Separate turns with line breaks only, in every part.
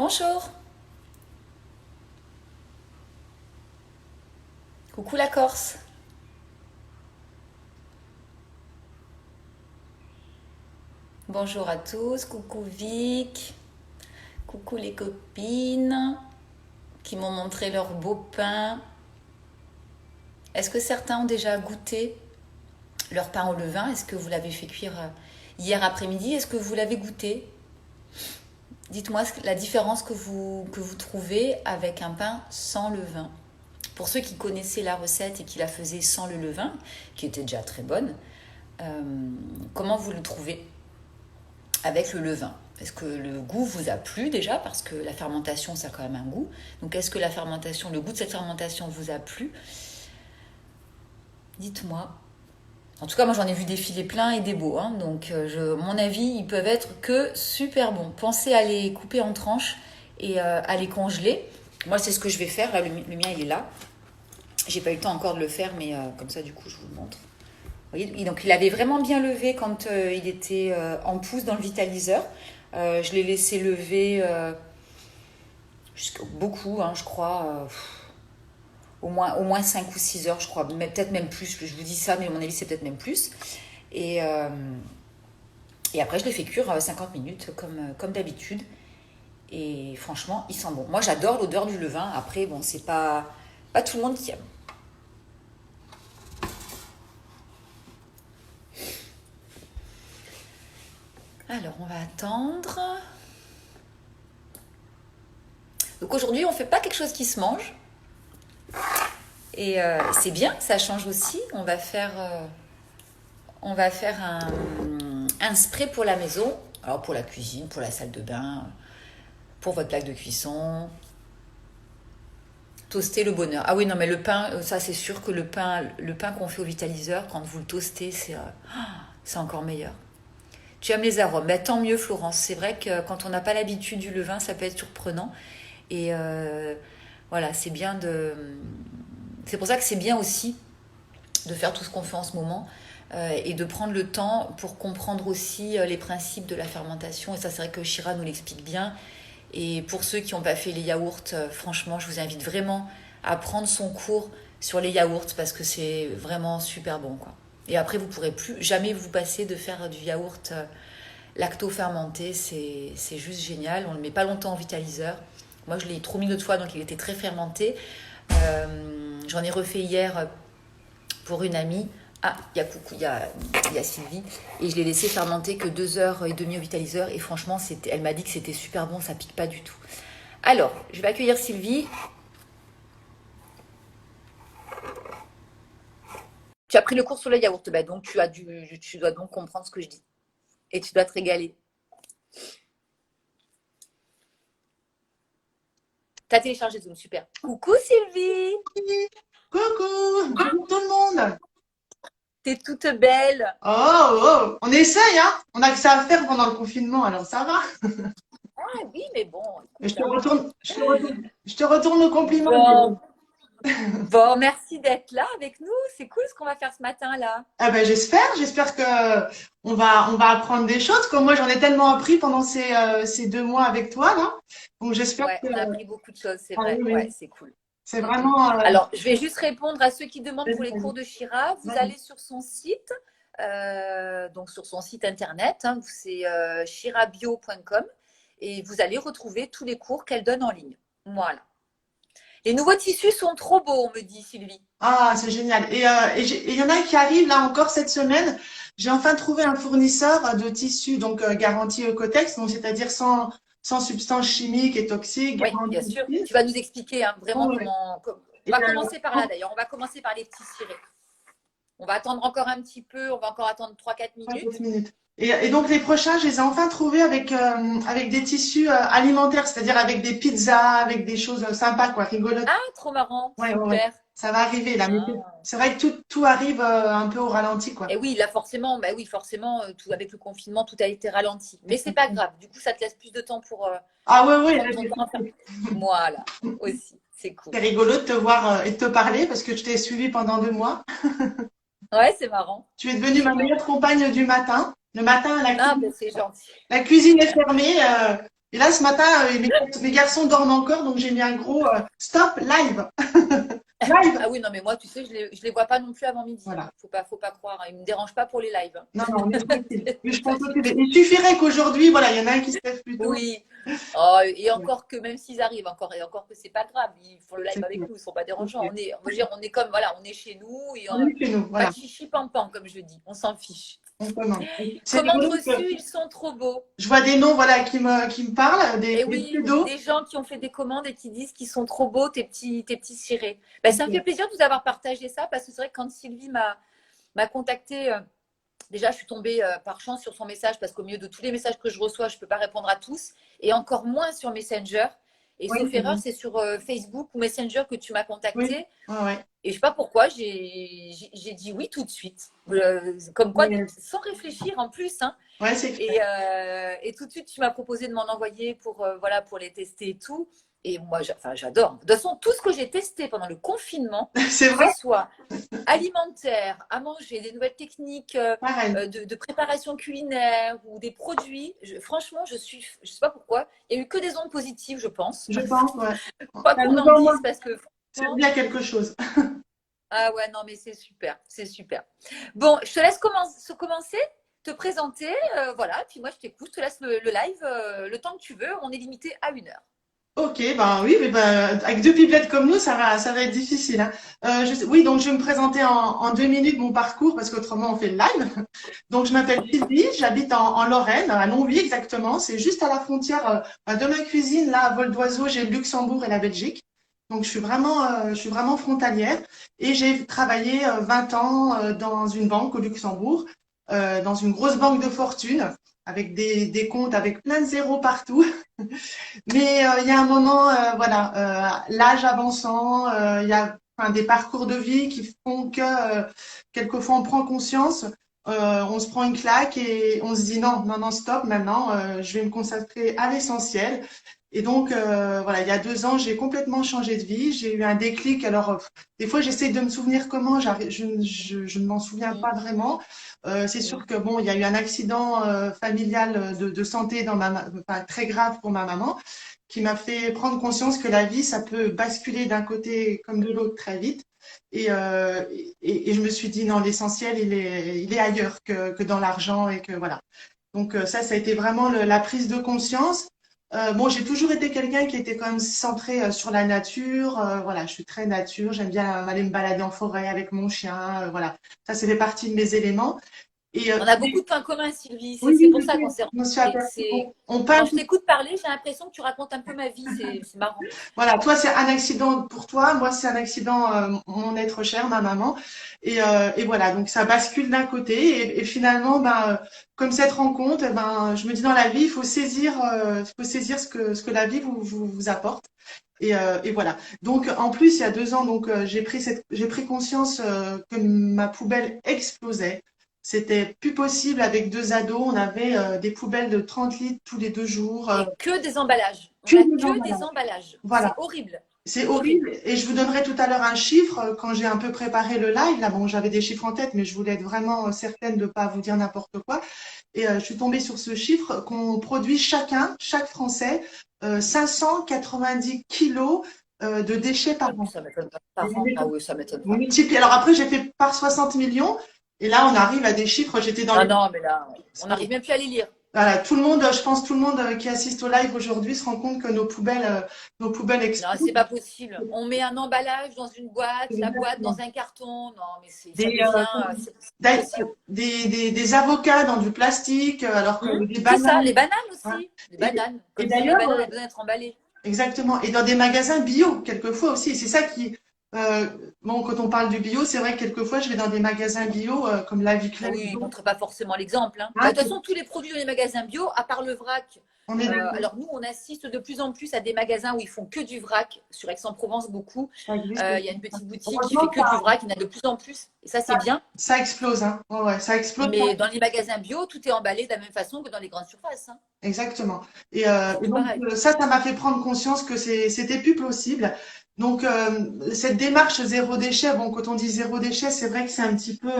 Bonjour, coucou la Corse. Bonjour à tous, coucou Vic, coucou les copines qui m'ont montré leur beau pain. Est-ce que certains ont déjà goûté leur pain au levain? Est-ce que vous l'avez fait cuire hier après-midi? Est-ce que vous l'avez goûté? Dites-moi la différence que vous trouvez avec un pain sans levain. Pour ceux qui connaissaient la recette et qui la faisaient sans le levain, qui était déjà très bonne, euh, comment vous le trouvez avec le levain? Est-ce que le goût vous a plu déjà? Parce que la fermentation, ça a quand même un goût. Donc est-ce que la fermentation, le goût de cette fermentation vous a plu? Dites-moi. En tout cas, moi j'en ai vu défiler plein et des beaux. Hein. Donc mon avis, ils peuvent être que super bons. Pensez à les couper en tranches et à les congeler. Moi, c'est ce que je vais faire. Là, le mien, il est là. J'ai pas eu le temps encore de le faire, mais comme ça, du coup, je vous le montre. Vous voyez, donc il avait vraiment bien levé quand il était en pousse dans le vitaliseur. Je l'ai laissé lever jusqu'à beaucoup, hein, je crois. Au moins 5 ou 6 heures, je crois. Peut-être même plus. Je vous dis ça, mais à mon avis, c'est peut-être même plus. Et, euh, et après, je l'ai fait cuire 50 minutes, comme d'habitude. Et franchement, il sent bon. Moi, j'adore l'odeur du levain. Après, bon, c'est pas tout le monde qui aime. Alors, on va attendre. Donc aujourd'hui, on fait pas quelque chose qui se mange. Et c'est bien, ça change aussi. On va faire un spray pour la maison. Alors pour la cuisine, pour la salle de bain, pour votre plaque de cuisson. Toaster le bonheur. Ah oui, non, mais le pain, ça c'est sûr que le pain qu'on fait au vitaliseur, quand vous le toastez, c'est encore meilleur. Tu aimes les arômes? Bah, tant mieux, Florence. C'est vrai que quand on n'a pas l'habitude du levain, ça peut être surprenant. Et voilà, c'est bien de. C'est pour ça que c'est bien aussi de faire tout ce qu'on fait en ce moment et de prendre le temps pour comprendre aussi les principes de la fermentation. Et ça, c'est vrai que Shira nous l'explique bien. Et pour ceux qui n'ont pas fait les yaourts, franchement, je vous invite vraiment à prendre son cours sur les yaourts parce que c'est vraiment super bon, quoi. Et après, vous ne pourrez plus jamais vous passer de faire du yaourt lacto-fermenté. C'est juste génial. On ne le met pas longtemps en vitaliseur. Moi, je l'ai trop mis l'autre fois, donc il était très fermenté. J'en ai refait hier pour une amie. Ah, il y a coucou, il y a Sylvie. Et je l'ai laissé fermenter que 2h30 au vitaliseur. Et franchement, elle m'a dit que c'était super bon, ça pique pas du tout. Alors, je vais accueillir Sylvie. Tu as pris le cours sur le yaourt, bah donc tu dois donc comprendre ce que je dis. Et tu dois te régaler. T'as téléchargé Zoom, super. Coucou Sylvie,
Coucou, bonjour tout le monde.
t'es toute belle.
Oh, on essaye, hein. On a que ça à faire pendant le confinement, alors ça va.
Ah oui, mais bon,
Et
écoute, hein.
Je te retourne le compliment.
Bon, bon, merci d'être là avec nous. C'est cool ce qu'on va faire ce matin là.
Ah ben j'espère que on va apprendre des choses. Comme moi, j'en ai tellement appris pendant ces 2 mois avec toi là. Donc j'espère
Ouais,
que
on a appris beaucoup de choses, c'est
ah
vrai.
oui,
Ouais,
oui.
c'est cool.
C'est
Mm, mm.
vraiment.
Alors, je vais juste répondre à ceux qui demandent pour les cours de Shira. Vous allez sur son site, donc sur son site internet, hein, c'est shirabio.com, et vous allez retrouver tous les cours qu'elle donne en ligne. Voilà. Les nouveaux tissus sont trop beaux, on me dit Sylvie.
Ah, c'est génial. Et il y en a qui arrivent là encore cette semaine. J'ai enfin trouvé un fournisseur de tissus, donc garantie Ecotex, donc c'est-à-dire sans substances chimiques et toxiques,
Oui, bien
garantie
sûr. Tu
suisse.
vas nous expliquer hein, vraiment
Ouais, ouais.
comment. On
Et,
va commencer par là d'ailleurs. On va commencer par les petits cirés. On va attendre encore un petit peu. On va encore attendre 3-4 minutes.
4 minutes. Et donc les prochains, je les ai enfin trouvés avec des tissus alimentaires, c'est-à-dire avec des pizzas, avec des choses sympas, quoi, rigolotes.
Ah, trop marrant.
Ouais, ouais, ouais.
Super.
Ça va arriver là. Mais
Ah.
c'est vrai que tout arrive un peu au ralenti, quoi.
Et oui, là forcément, bah oui, forcément, tout, avec le confinement, tout a été ralenti. Mais c'est pas grave. Du coup, ça te laisse plus de temps pour
Ah ouais, ouais, là,
prendre ton temps à faire. Voilà, aussi. C'est cool.
c'est rigolo de te voir et de te parler parce que je t'ai suivi pendant 2 mois.
Ouais, c'est marrant.
Tu es devenue
C'est
ma
marrant.
meilleure compagne du matin. Le matin,
Ah, ben c'est gentil.
la cuisine est fermée Et là, ce matin, mes garçons dorment encore, donc j'ai mis un gros stop live. Live.
Ah oui, non, mais moi, tu sais, je les vois pas non plus avant midi. Hein.
Voilà.
Faut pas croire. Hein. Ils me dérangent pas pour les lives. Hein.
Non, non, on est tranquille. Mais je
Pas
pense
du
que
tout.
il suffirait qu'aujourd'hui, voilà, il y en a un qui se lève plus tôt.
Oui. Oh, et
Ouais,
encore que même s'ils arrivent, et encore que c'est pas grave, ils font le live
c'est
avec
sûr.
nous, ils sont pas dérangeants.
Ok.
On veut dire, on est comme, voilà, on est chez nous et
On est chez nous,
pas
voilà.
de chichi pampan, comme je dis, on s'en fiche.
On commande. C'est
Commandes
rigolo que
reçues, ils sont trop beaux.
je vois des noms, voilà, qui me parlent,
Et
des
oui,
pseudos.
des gens qui ont fait des commandes et qui disent qu'ils sont trop beaux, tes petits cirés. Ben, ça me fait
Ok.
plaisir de vous avoir partagé ça parce que c'est vrai que quand Sylvie m'a contacté, déjà je suis tombée par chance sur son message parce qu'au milieu de tous les messages que je reçois, je ne peux pas répondre à tous et encore moins sur Messenger. Et
Oui,
sauf
c'est
erreur,
bon.
c'est sur Facebook ou Messenger que tu m'as
Oui,
contacté.
ouais, ouais.
Et je sais pas pourquoi, j'ai dit oui tout de suite. Comme quoi,
Mais,
sans réfléchir en plus. Hein.
ouais, c'est clair.
Et tout de suite, tu m'as proposé de m'en envoyer voilà, pour les tester et tout. Et moi, j'adore. De toute façon, tout ce que j'ai testé pendant le confinement,
C'est
que ce
vrai,
soit alimentaire, à manger, des nouvelles techniques
pareil.
de préparation culinaire ou des produits, franchement, je sais pas pourquoi. Il n'y a eu que des ondes positives, je pense.
Je pense, ouais.
Pas
Ça
qu'on
nous
en
a au moins
dise parce que franchement,
servi à quelque chose.
ah ouais, non, mais c'est super, c'est super. Bon, je te laisse commencer, te présenter, voilà, puis moi je t'écoute, je te laisse le live le temps que tu veux, on est limité à 1 heure.
Ok, ben oui, mais ben, avec deux pipelettes comme nous, ça va être difficile, hein. Oui, donc je vais me présenter en 2 minutes mon parcours parce qu'autrement on fait le live. Donc je m'appelle Sylvie, j'habite en Lorraine, à Longwy exactement. C'est juste à la frontière de ma cuisine, là, à vol d'oiseau, j'ai le Luxembourg et la Belgique. Donc je suis vraiment frontalière et j'ai travaillé 20 ans dans une banque au Luxembourg, dans une grosse banque de fortune avec des comptes avec plein de zéros partout. Mais il y a un moment, voilà, l'âge avançant, il y a enfin, des parcours de vie qui font que quelquefois on prend conscience, on se prend une claque et on se dit non, non, non, stop, maintenant, je vais me consacrer à l'essentiel. Et donc, voilà, il y a 2 ans, j'ai complètement changé de vie. J'ai eu un déclic. Alors, des fois, j'essaie de me souvenir comment. Je ne m'en souviens
Mm,
pas vraiment. C'est sûr
mm,
que bon, il y a eu un accident familial de santé enfin, très grave pour ma maman qui m'a fait prendre conscience que la vie, ça peut basculer d'un côté comme de l'autre très vite. Et je me suis dit, non, l'essentiel, il est ailleurs que dans l'argent et que voilà. Donc ça a été vraiment la prise de conscience. Bon, j'ai toujours été quelqu'un qui était quand même centré sur la nature. Voilà, je suis très nature. J'aime bien aller me balader en forêt avec mon chien. Voilà, ça fait partie de mes éléments. Et
On a beaucoup de points communs, Sylvie.
oui,
C'est
oui,
pour
je
ça qu'on
sais,
s'est
je me suis
rencontrés.
aperçue. On
Quand
parle.
je t'écoute parler, j'ai l'impression que tu racontes un peu ma vie. C'est marrant.
Voilà, toi, c'est un accident pour toi, moi, c'est un accident, mon être cher, ma maman. Et voilà, donc ça bascule d'un côté. Et finalement, ben, comme cette rencontre, eh ben, je me dis dans la vie, il faut saisir ce que la vie vous apporte. Et voilà. Donc, en plus, il y a 2 ans, donc, j'ai pris conscience que ma poubelle explosait. C'était plus possible avec 2 ados. On avait des poubelles de 30 litres tous les 2 jours.
Et que des emballages. On
Que
a
des
que des
emballages.
emballages. C'est
Voilà.
horrible.
C'est
Horrible.
horrible et je vous donnerai tout à l'heure un chiffre quand j'ai un peu préparé le live. Là, bon, j'avais des chiffres en tête, mais je voulais être vraiment certaine de ne pas vous dire n'importe quoi. Et je suis tombée sur ce chiffre qu'on produit chaque Français, 590 kilos de déchets par an.
Ça m'étonne pas. Par an. Ah oui, ça m'étonne
Vous
pas.
multipliez. Alors après, j'ai fait par 60 millions et là, on arrive à des chiffres. J'étais dans
Ah
les.
non, mais là, on n'arrive même plus à les lire.
Voilà, tout le monde, je pense, tout le monde qui assiste au live aujourd'hui se rend compte que nos poubelles
Non,
explosent.
c'est pas possible. On met un emballage dans une boîte, la boîte dans
Exactement.
un carton. Non, mais ça
Des,
devient. C'est pas
D'ail-
possible.
des avocats dans du plastique, alors que des
C'est ça,
bananes.
les bananes
Hein.
aussi. Les
Et,
bananes.
et
Comme si les
d'ailleurs,
bananes avaient besoin d'être emballées.
exactement. Et dans des magasins bio, quelquefois aussi. Et c'est ça qui. euh, bon, quand on parle du bio, c'est vrai que quelquefois, je vais dans des magasins bio, comme La Vie
Ah
Claire.
oui, ils ne montrent pas forcément l'exemple. Hein. Bah,
Hein,
de toute façon, tous les produits dans les magasins bio, à part le vrac.
on est d'accord.
Alors nous, on assiste de plus en plus à des magasins où ils font que du vrac. Sur Aix-en-Provence, beaucoup.
Ça existe.
Il y a une petite boutique qui fait
Heureusement,
que du vrac. Il y en a de plus en plus. Et ça, c'est bien.
ça explose. Hein. Ouais, ouais, ça explose.
Mais dans les magasins bio, tout est emballé de la même façon que dans les grandes surfaces. Hein.
Exactement.
C'est
Et
tout
donc
pareil.
ça m'a fait prendre conscience que c'était plus possible. Donc, cette démarche zéro déchet, bon, quand on dit zéro déchet, c'est vrai que c'est un petit peu,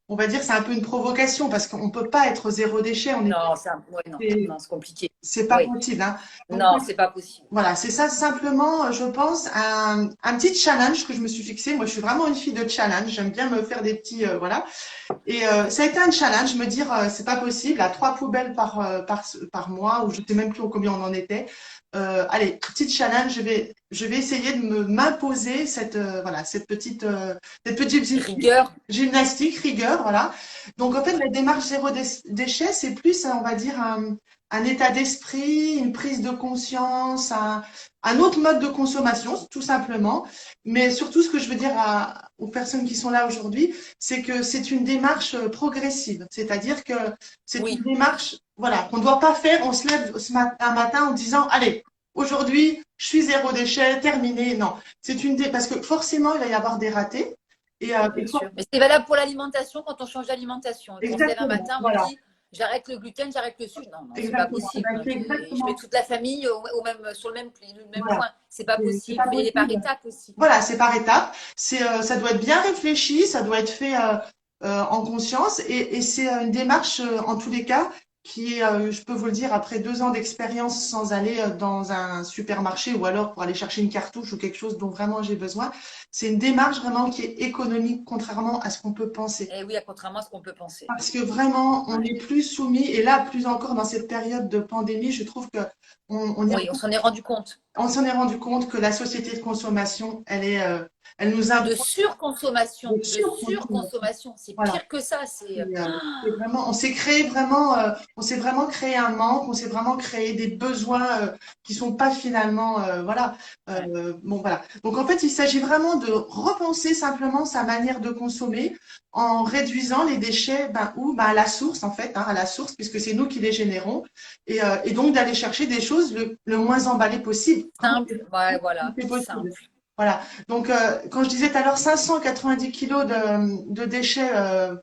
on va dire, c'est un peu une provocation parce qu'on peut pas être zéro déchet.
Non, ça, ouais, non,
C'est
non, c'est compliqué.
c'est pas
Oui,
possible, hein. Donc,
non, c'est pas possible.
voilà, c'est ça simplement, je pense, un petit challenge que je me suis fixé. Moi, je suis vraiment une fille de challenge. J'aime bien me faire des petits, voilà. Et ça a été un challenge, me dire, c'est pas possible, à 3 poubelles par mois, ou je sais même plus combien on en était. Allez, petit challenge, je vais essayer de m'imposer voilà, cette petite
Rigueur,
gymnastique, rigueur, voilà. Donc, en fait, la démarche zéro déchet, c'est plus, on va dire, un état d'esprit, une prise de conscience, un autre mode de consommation, tout simplement. Mais surtout, ce que je veux dire aux personnes qui sont là aujourd'hui, c'est que c'est une démarche progressive. C'est-à-dire que c'est une
oui,
démarche, voilà, qu'on ne doit pas faire. On se lève un matin en disant, allez, aujourd'hui, je suis zéro déchet, terminé. Non, parce que forcément, il va y avoir des ratés.
bien sûr. Mais c'est valable pour l'alimentation quand on change d'alimentation. Quand on se lève un
Exactement,
matin, on
voilà,
dit j'arrête le gluten, j'arrete le sucre. Non, non, c'est pas
exactement. Eh
possible.
ben, c'est
Je mets
exactement,
toute la famille sur le même
voilà.
point. C'est pas
C'est
possible.
pas
Il faut y aller par
possible.
étapes aussi.
Voilà, c'est par étapes. Ça doit être bien réfléchi, ça doit être fait en conscience, et c'est une démarche en tous les cas qui est, je peux vous le dire, après 2 ans d'expérience sans aller dans un supermarché ou alors pour aller chercher une cartouche ou quelque chose dont vraiment j'ai besoin, c'est une démarche vraiment qui est économique, contrairement à ce qu'on peut penser.
Et oui, contrairement à ce qu'on peut penser.
Parce que vraiment, on
Ouais.
n'est plus soumis, et là, plus encore dans cette période de pandémie, je trouve que on
Oui, on s'en est rendu compte.
on s'en est rendu compte que la société de consommation, elle nous
De
impose
surconsommation,
de
de
surconsommation.
surconsommation. C'est
Voilà.
pire que ça. C'est
C'est vraiment, on s'est vraiment créé un manque, on s'est vraiment créé des besoins qui sont pas finalement, voilà.
ouais.
Bon, voilà. Donc en fait, il s'agit vraiment de repenser simplement sa manière de consommer en réduisant les déchets, à la source en fait, hein, à la source, puisque c'est nous qui les générons, et donc d'aller chercher des choses le moins emballées possible. Vraiment,
Simple. Ouais, voilà.
c'est possible.
Simple.
Voilà. Donc, quand je disais tout à l'heure 590 kilos de déchets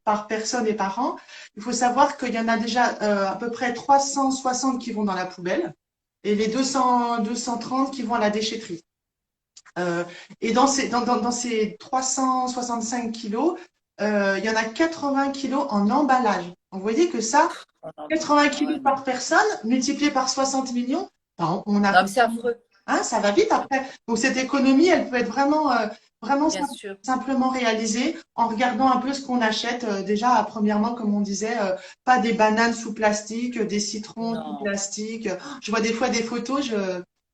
par personne et par an, il faut savoir qu'il y en a déjà à peu près 360 qui vont dans la poubelle et les 230 qui vont à la déchetterie. Euh, et dans ces 365 kilos, il y en a 80 kilos en emballage. Donc, vous voyez que ça,
Oh, non,
80
ah ouais,
kilos
non.
par personne, multiplié par 60 millions, on a
Non, mais c'est affreux.
hein, ça va vite après. Donc cette économie, elle peut être vraiment
Bien sûr.
simplement réalisée en regardant un peu ce qu'on achète. Déjà, premièrement, comme on disait, pas des bananes sous plastique, des citrons sous
Non.
plastique. Je vois des fois des photos,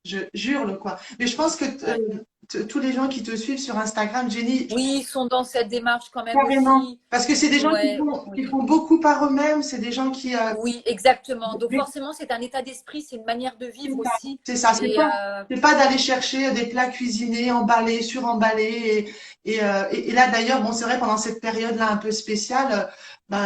je hurle quoi. Mais je pense que
Ouais.
tous les gens qui te suivent sur Instagram, Jenny,
Oui, ils sont dans cette démarche quand même
carrément,
aussi.
parce que c'est des gens
Ouais,
qui
oui.
font beaucoup par eux-mêmes, c'est des gens qui
Oui, exactement. Donc forcément, c'est un état d'esprit, c'est une manière de vivre aussi.
c'est ça,
Et
c'est pas d'aller chercher des plats cuisinés, emballés, suremballés. Et là, d'ailleurs, bon, c'est vrai, pendant cette période-là un peu spéciale,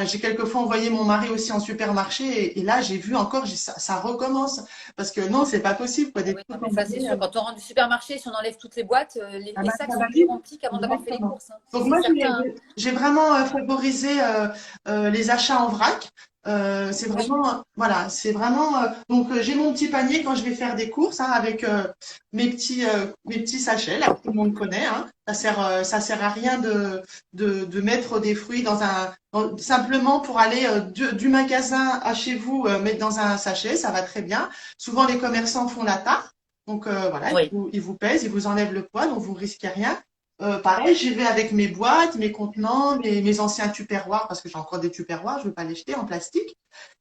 j'ai quelquefois envoyé mon mari aussi en supermarché. Et là, j'ai vu encore, ça recommence. Parce que non, c'est pas possible, quoi, des
oui, non,
trucs
mais ça, c'est
emballés.
sûr. Quand on rentre du supermarché, si on enlève toutes les boîtes, les sacs
Ça va
sont plus
vite.
remplis qu'avant d'avoir fait les
Exactement.
courses, hein.
Donc
C'est
moi,
certain, hein.
j'ai vraiment favorisé les achats en vrac. C'est
Oui,
vraiment, voilà, c'est vraiment. Donc j'ai mon petit panier quand je vais faire des courses hein, avec mes petits sachets là que tout le monde connaît. Hein. Ça sert à rien de mettre des fruits simplement pour aller du magasin à chez vous mettre dans un sachet, ça va très bien. Souvent les commerçants font la tarte. Donc voilà,
oui.
ils vous pèsent, ils vous enlèvent le poids, donc vous risquez rien. Pareil, j'y vais avec mes boîtes, mes contenants, mes anciens tupperwares, parce que j'ai encore des tupperwares, je ne veux pas les jeter en plastique.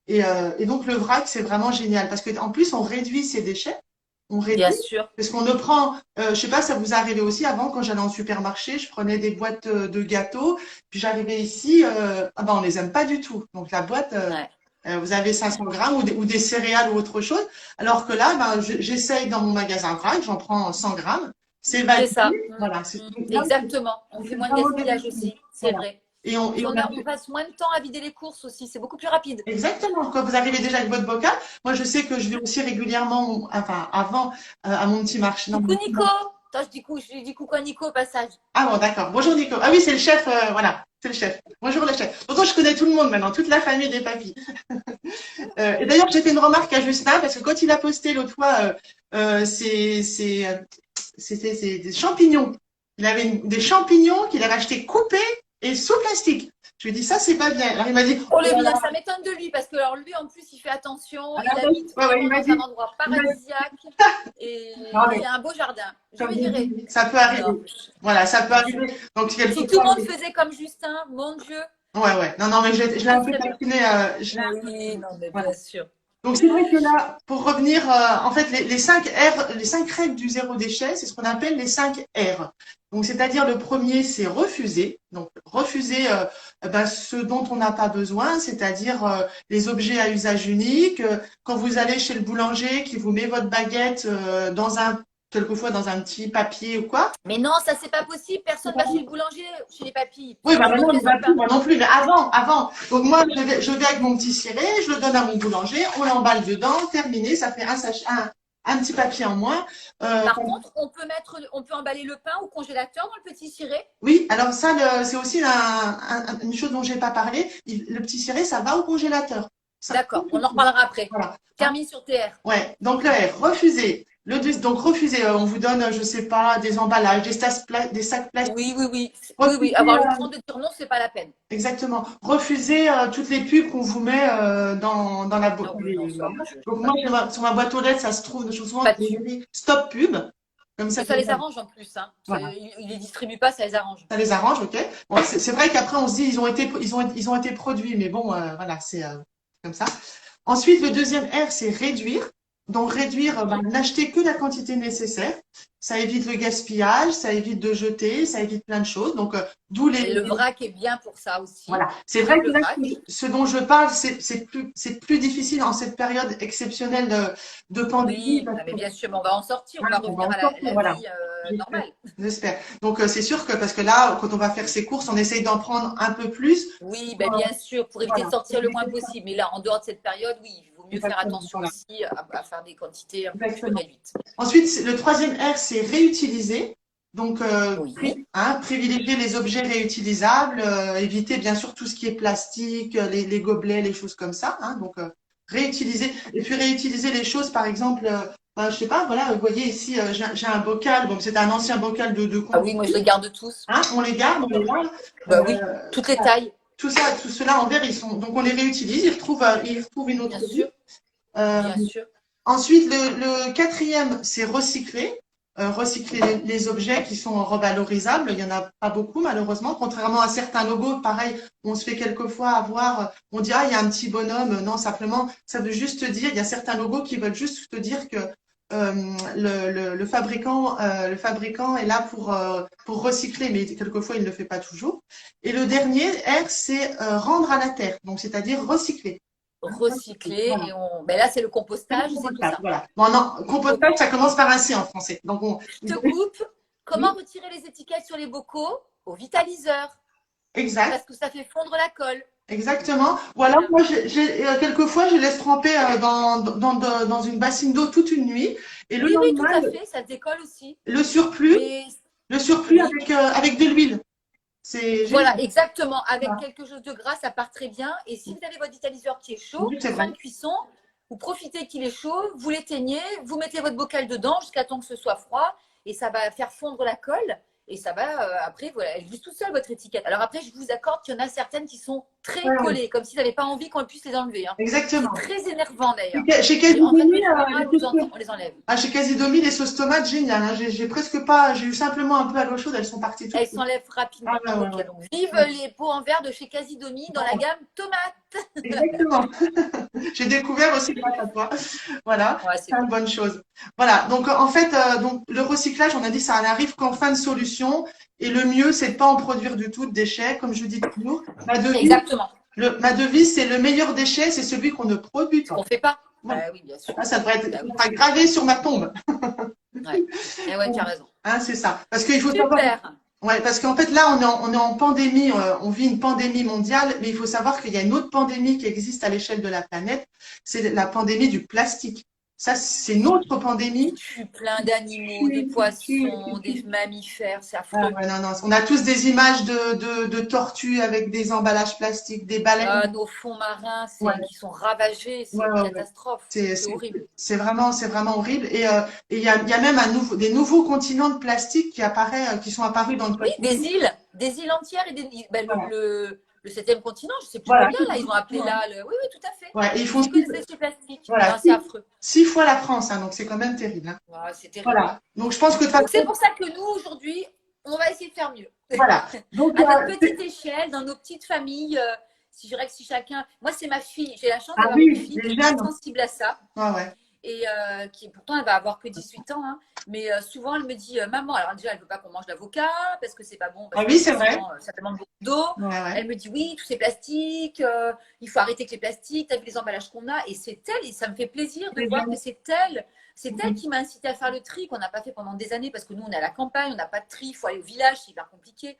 Et donc le vrac, c'est vraiment génial, parce qu'en plus, on réduit ces déchets, on
Bien
réduit,
sûr.
parce qu'on ne prend, je sais pas, ça vous arrivait aussi avant, quand j'allais en supermarché, je prenais des boîtes de gâteaux, puis j'arrivais ici, on les aime pas du tout. Donc la boîte,
Ouais.
vous avez 500 grammes ou des céréales ou autre chose. Alors que là, j'essaye dans mon magasin vrac, j'en prends 100 grammes. C'est
C'est ça.
validé. Voilà. Là,
Exactement. On
on
fait
fait
moins de
vraiment de
gaspillage
l'économie.
aussi. C'est
Voilà.
vrai.
Et
Puis
on a
on passe moins de temps à vider les courses aussi. C'est beaucoup plus rapide.
exactement. Quand vous arrivez déjà avec votre bocal, moi, je sais que je vais aussi régulièrement, enfin, avant, à mon petit marché. Non,
Coucou
mon petit
Nico!
marché.
Attends, je dis coucou à Nico au passage.
Ah bon, d'accord. Bonjour Nico. Ah oui, c'est le chef, voilà. C'est le chef. Bonjour le chef. Pourtant, je connais tout le monde maintenant, toute la famille des papis. Et d'ailleurs, j'ai fait une remarque à Justin parce que quand il a posté l'autre fois c'est des champignons. Il avait des champignons qu'il avait achetés coupés et sous plastique. Je lui ai dit, ça, c'est pas bien. Alors, il m'a dit,
Oh,
voilà.
ça m'étonne de lui, parce que alors, lui, en plus, il fait attention,
Ah,
il habite
ouais,
vraiment
il m'a
dans
dit,
un endroit paradisiaque et
non, mais
il a un beau jardin. Je
comme
lui
il
dirais.
dit, ça peut arriver.
Non,
Voilà, ça peut
bien sûr.
arriver. Donc,
Si tout le
quelquefois,
monde faisait comme Justin, mon Dieu,
ouais, ouais. Non, non, mais je l'ai
ce
un peu
serait bien.
taquiné.
Oui, non, mais
Voilà.
bien sûr.
Donc, c'est vrai que là, pour revenir, en fait, les 5 R, les 5 règles du zéro déchet, c'est ce qu'on appelle les 5 R. Donc, c'est-à-dire le premier, c'est refuser. Donc, refuser ce dont on n'a pas besoin, c'est-à-dire les objets à usage unique. Quand vous allez chez le boulanger qui vous met votre baguette quelquefois dans un petit papier ou quoi.
Mais non, ça, c'est pas possible. Personne va chez le boulanger, chez les papilles.
Oui, bah
Tout le
maintenant,
monde
on
fait
ne va
son
plus,
pain.
moi non plus, mais avant. Donc moi, je vais avec mon petit ciré, je le donne à mon boulanger, on l'emballe dedans, terminé, ça fait un petit papier en moins.
Par contre, on peut emballer le pain au congélateur dans le petit ciré.
Oui, alors ça, c'est aussi une chose dont j'ai pas parlé. Le petit ciré, ça va au congélateur. Ça,
D'accord, on en reparlera après.
voilà.
Termine sur TR.
Ouais. Donc le R, refuser. Donc refuser, on vous donne, je sais pas, des emballages, des sacs plastiques.
Oui, oui, oui. Oui, oui.
Refuser,
Avoir le cran de dire non, c'est pas la peine.
exactement. Refuser toutes les pubs qu'on vous met dans la boîte.
Non, oui, non, ça, moi, je
Donc
pas.
moi, sur ma boîte aux lettres, ça se trouve souvent
Pas
qu'il y
dessus.
a des stop pub. Comme ça,
Mais ça les arrange en plus. Hein.
voilà.
Ils les distribuent pas, ça les arrange.
Ça les arrange, ok. Bon, c'est vrai qu'après, on se dit, ils ont été produits, mais bon, voilà, c'est comme ça. Ensuite, le deuxième R, c'est réduire. Donc réduire, n'acheter que la quantité nécessaire. Ça évite le gaspillage, ça évite de jeter, ça évite plein de choses. Donc d'où
Et le vrac est bien pour ça aussi.
voilà. C'est vrai que
Le
là,
vrac.
ce dont je parle, c'est plus difficile en cette période exceptionnelle de pandémie.
Oui, mais bien sûr, mais on va en sortir, on va
On va
revenir
en
à
sortir,
la
voilà.
vie normale.
J'espère. Donc c'est sûr que parce que là, quand on va faire ses courses, on essaye d'en prendre un peu plus.
Oui, ben bien sûr, pour éviter
Voilà.
de sortir le moins possible. Mais là, en dehors de cette période, oui, il vaut mieux faire
Exactement,
attention
voilà.
aussi à faire des quantités un peu plus
Exactement.
réduites.
Ensuite, le troisième R, c'est réutiliser. Donc,
Oui.
privilégier les objets réutilisables, éviter bien sûr tout ce qui est plastique, les gobelets, les choses comme ça. Hein, donc, réutiliser. Et puis réutiliser les choses, par exemple, je sais pas, voilà, vous voyez ici, j'ai un bocal. Bon, c'est un ancien bocal de
Ah oui, moi je les garde tous.
hein, on les garde, on les lave.
Bah oui, toutes les tailles,
Tout ça, tout cela en verre, donc on les réutilise, ils retrouvent une autre
bien
vie.
sûr,
Euh,
bien sûr.
Ensuite, le quatrième, c'est recycler. Recycler les objets qui sont revalorisables. Il n'y en a pas beaucoup, malheureusement. Contrairement à certains logos, pareil, on se fait quelquefois avoir, on dit, ah, il y a un petit bonhomme. Non, simplement, ça veut juste dire, il y a certains logos qui veulent juste te dire que le fabricant est là pour recycler, mais quelquefois, il ne le fait pas toujours. Et le dernier, R, c'est rendre à la terre. Donc, c'est-à-dire recycler.
Recycler
Voilà.
et on. Ben là, c'est le compostage, c'est tout ça.
Voilà. Bon, non, compostage, ça commence par un C en français. Donc,
Je te coupe. Comment retirer les étiquettes sur les bocaux? Au vitaliseur.
exact.
Parce que ça fait fondre la colle.
Exactement. Ou alors, moi, quelquefois, je laisse tremper dans une bassine d'eau toute une nuit. Et le
Oui, oui, tout
lendemain,
à fait, ça se décolle aussi.
le surplus,
Mais
oui. Avec de l'huile.
voilà, exactement. Avec
Voilà.
quelque chose de gras, ça part très bien. Et si vous avez votre vitaliseur qui est chaud,
Oui, c'est
fin
vrai.
de cuisson, vous profitez qu'il est chaud, vous l'éteignez, vous mettez votre bocal dedans jusqu'à temps que ce soit froid et ça va faire fondre la colle. Et ça va, après, voilà, elle glisse toute seule, votre étiquette. Alors après, je vous accorde qu'il y en a certaines qui sont très
Ouais,
collées, comme s'ils n'avaient pas envie qu'on puisse les enlever. Hein.
exactement.
C'est très énervant d'ailleurs.
Chez
Et en règle
Casidomi,
générale, on les enlève.
chez Casidomi, les sauces tomates, génial. Hein. J'ai presque pas, j'ai eu simplement un peu à l'eau chaude, elles sont parties toutes.
Elles s'enlèvent rapidement.
Ah, ouais,
Ok,
ouais.
donc vive les pots en verre de chez Casidomi dans la gamme tomate.
Exactement. J'ai découvert aussi grâce à toi. Voilà,
Ouais,
c'est une bonne chose. Voilà, donc en fait, donc, le recyclage, on a dit, ça n'arrive qu'en fin de solution. Et le mieux, c'est de ne pas en produire du tout de déchets, comme je dis toujours.
Exactement.
Ma devise, c'est le meilleur déchet, c'est celui qu'on ne produit pas.
On ne fait pas.
Ouais.
Oui, bien sûr.
Ça devrait être gravé sur ma tombe.
Ouais, tu as raison.
Hein, c'est ça. Parce qu'il faut savoir.
Super.
Ouais, parce qu'en fait, là, on est en pandémie, on vit une pandémie mondiale, mais il faut savoir qu'il y a une autre pandémie qui existe à l'échelle de la planète, c'est la pandémie du plastique. Ça, c'est notre
Qui
pandémie.
tue plein d'animaux, de
Qui tue,
poissons, des mammifères, c'est
Ah
affreux.
ouais, non, non. On a tous des images de tortues avec des emballages plastiques, des baleines.
Nos fonds marins,
Ouais,
qui sont ravagés, c'est
ouais,
une
ouais, ouais.
catastrophe.
C'est,
C'est
c'est,
horrible.
c'est vraiment horrible. Et il y a même des nouveaux continents de plastique qui sont apparus dans le
Oui,
Pacifique.
des îles entières et ben,
Voilà,
le septième continent, je sais plus
voilà.
combien là, ils ont appelé là. Oui, oui, tout à fait.
Ouais, et ils font
C'est que des déchets plastiques. Non,
voilà,
c'est affreux.
6 fois la France, hein, donc c'est quand même terrible, hein.
Ouais, c'est terrible.
Voilà. Donc je pense que de toute
Donc c'est
façon,
pour ça que nous, aujourd'hui, on va essayer de faire mieux.
voilà. Donc,
À notre petite échelle, dans nos petites familles, si je dirais que si chacun. Moi, c'est ma fille. J'ai la chance
ah
d'avoir une
oui,
fille qui
les
est très
jeunes.
sensible à ça.
Ouais, ouais.
Et qui pourtant elle va avoir que 18 ans, hein, mais souvent elle me dit maman, alors déjà elle veut pas qu'on mange d'avocat parce que c'est pas bon,
Ah
parce que
oui, c'est vrai.
forcément ça demande beaucoup d'eau.
Ouais, ouais.
Elle me dit oui, tous ces plastiques, il faut arrêter avec les plastiques, t'as vu les emballages qu'on a, et c'est elle, et ça me fait plaisir de
Les
voir que
jeunes.
c'est elle qui m'a incité à faire le tri qu'on n'a pas fait pendant des années parce que nous on est à la campagne, on n'a pas de tri, il faut aller au village, c'est hyper compliqué.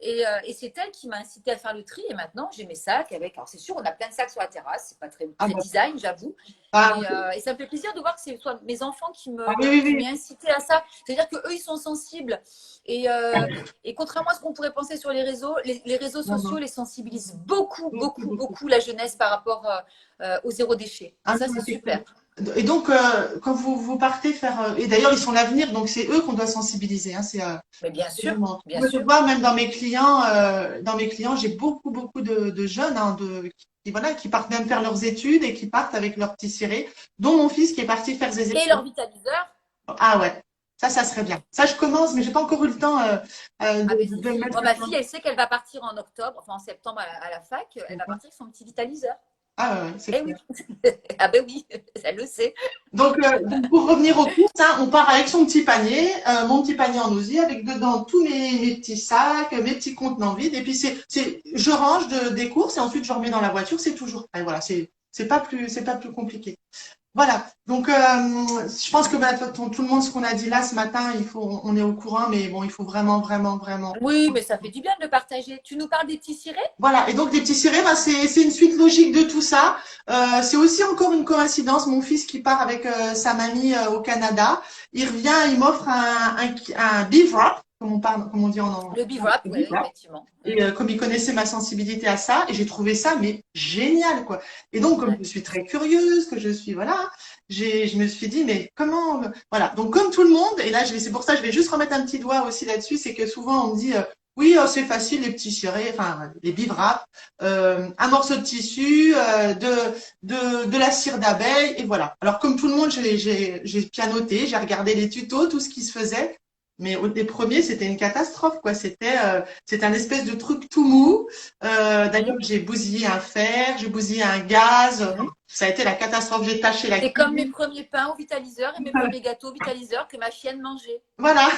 Et c'est elle qui m'a incité à faire le tri. Et maintenant, j'ai mes sacs avec. Alors, c'est sûr, on a plein de sacs sur la terrasse. C'est pas très,
Ah,
très
bah,
design, j'avoue.
ah,
Et ça me fait plaisir de voir que c'est soit mes enfants
ah oui, oui,
qui
oui.
m'ont incité à ça. C'est-à-dire qu'eux, ils sont sensibles. Et contrairement à ce qu'on pourrait penser sur les réseaux, les réseaux
Non,
sociaux
non.
les sensibilisent beaucoup,
Beaucoup,
beaucoup,
beaucoup.
beaucoup la jeunesse par rapport au zéro déchet. Et
Ah,
ça,
non,
c'est super.
effectivement. Et donc, quand vous partez faire, et d'ailleurs, ils sont l'avenir, donc c'est eux qu'on doit sensibiliser, hein,
Mais bien
c'est
sûr,
vraiment.
bien
Moi, je
sûr.
vois même dans mes clients, j'ai beaucoup, beaucoup de jeunes, hein, voilà, qui partent même faire leurs études et qui partent avec leur petit ciré, dont mon fils qui est parti faire ses
Et
études.
leur vitaliseur.
Ah ouais, ça serait bien. Ça, je commence, mais j'ai pas encore eu le temps
Ah ben
de le mettre.
moi, ma fille, elle sait qu'elle va partir en octobre, enfin en septembre à la fac. Elle va partir avec son petit vitaliseur.
Ah ouais, ouais, c'est
Eh
clair.
oui. Ah ben oui, elle le sait.
Donc, pour revenir aux courses, hein, on part avec son petit panier, mon petit panier en osier, avec dedans tous mes petits sacs, mes petits contenants vides. Et puis je range des courses et ensuite je remets dans la voiture. C'est toujours pareil. Voilà, c'est pas plus compliqué. Voilà. Donc, je pense que bah, tout le monde, ce qu'on a dit là ce matin, on est au courant, mais bon, il faut vraiment, vraiment, vraiment.
Oui, mais ça fait du bien de le partager. Tu nous parles des petits cirés?
Voilà. Et donc, les petits cirés, bah, c'est une suite logique de tout ça. C'est aussi encore une coïncidence. Mon fils qui part avec sa mamie au Canada, il revient, il m'offre un beef wrap, comme on dit en anglais.
Le bivouac, oui,
Beef wrap.
effectivement.
Et comme il connaissait ma sensibilité à ça, et j'ai trouvé ça mais génial quoi. Et donc comme
Ouais.
je suis très curieuse, que je suis voilà, je me suis dit mais comment voilà. Donc comme tout le monde, et là c'est pour ça que je vais juste remettre un petit doigt aussi là-dessus, c'est que souvent on me dit oui c'est facile les petits cirés, enfin les bivraps, un morceau de tissu, de la cire d'abeille et voilà. Alors comme tout le monde, j'ai pianoté, j'ai regardé les tutos, tout ce qui se faisait. Mais des premiers, c'était une catastrophe, quoi. C'était un espèce de truc tout mou. D'ailleurs, j'ai bousillé un fer, j'ai bousillé un gaz. Ça a été la catastrophe. J'ai taché la
C'est comme mes
cuisine.
premiers pains au vitaliseur et mes premiers gâteaux au vitaliseur que ma chienne mangeait,
Voilà.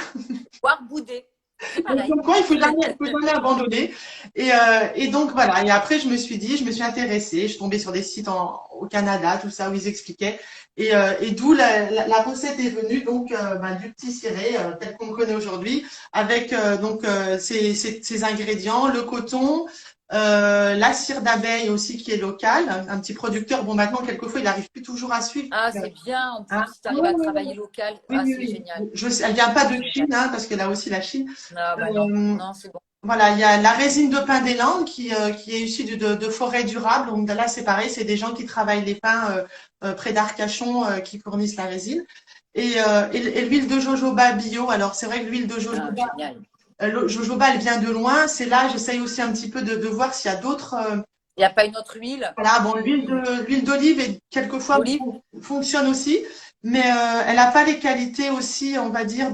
voire boudait. C'est
Donc,
pareil.
comme quoi, il faut jamais abandonner. Et donc, voilà. Et après, je me suis intéressée. Je suis tombée sur des sites au Canada, tout ça, où ils expliquaient. Et d'où la recette est venue, donc, ben, du petit ciré, tel qu'on le connaît aujourd'hui, avec, ces ingrédients, le coton, la cire d'abeille aussi, qui est locale, un petit producteur. Bon, maintenant, quelquefois, il n'arrive plus toujours à suivre.
Ah, c'est bien en
Hein.
plus si tu arrives à travailler local.
Oui,
Ah,
oui,
c'est
oui.
génial.
Elle vient pas
C'est
de
génial.
Chine, hein, parce qu'elle a aussi la Chine.
Ah, bah non,
Euh,
non, c'est bon.
voilà, il y a la résine de pin des Landes qui est issue de forêts durables. Donc là, c'est pareil, c'est des gens qui travaillent les pins près d'Arcachon qui fournissent la résine. Et l'huile de jojoba bio. Alors c'est vrai que l'huile de
Ah,
jojoba,
génial.
jojoba, elle vient de loin. C'est là, j'essaye aussi un petit peu de voir s'il y a d'autres.
Il n'y a pas une autre huile
Voilà, bon, l'huile d'olive et quelquefois
d'olive?
fonctionne aussi, mais elle n'a pas les qualités aussi, on va dire,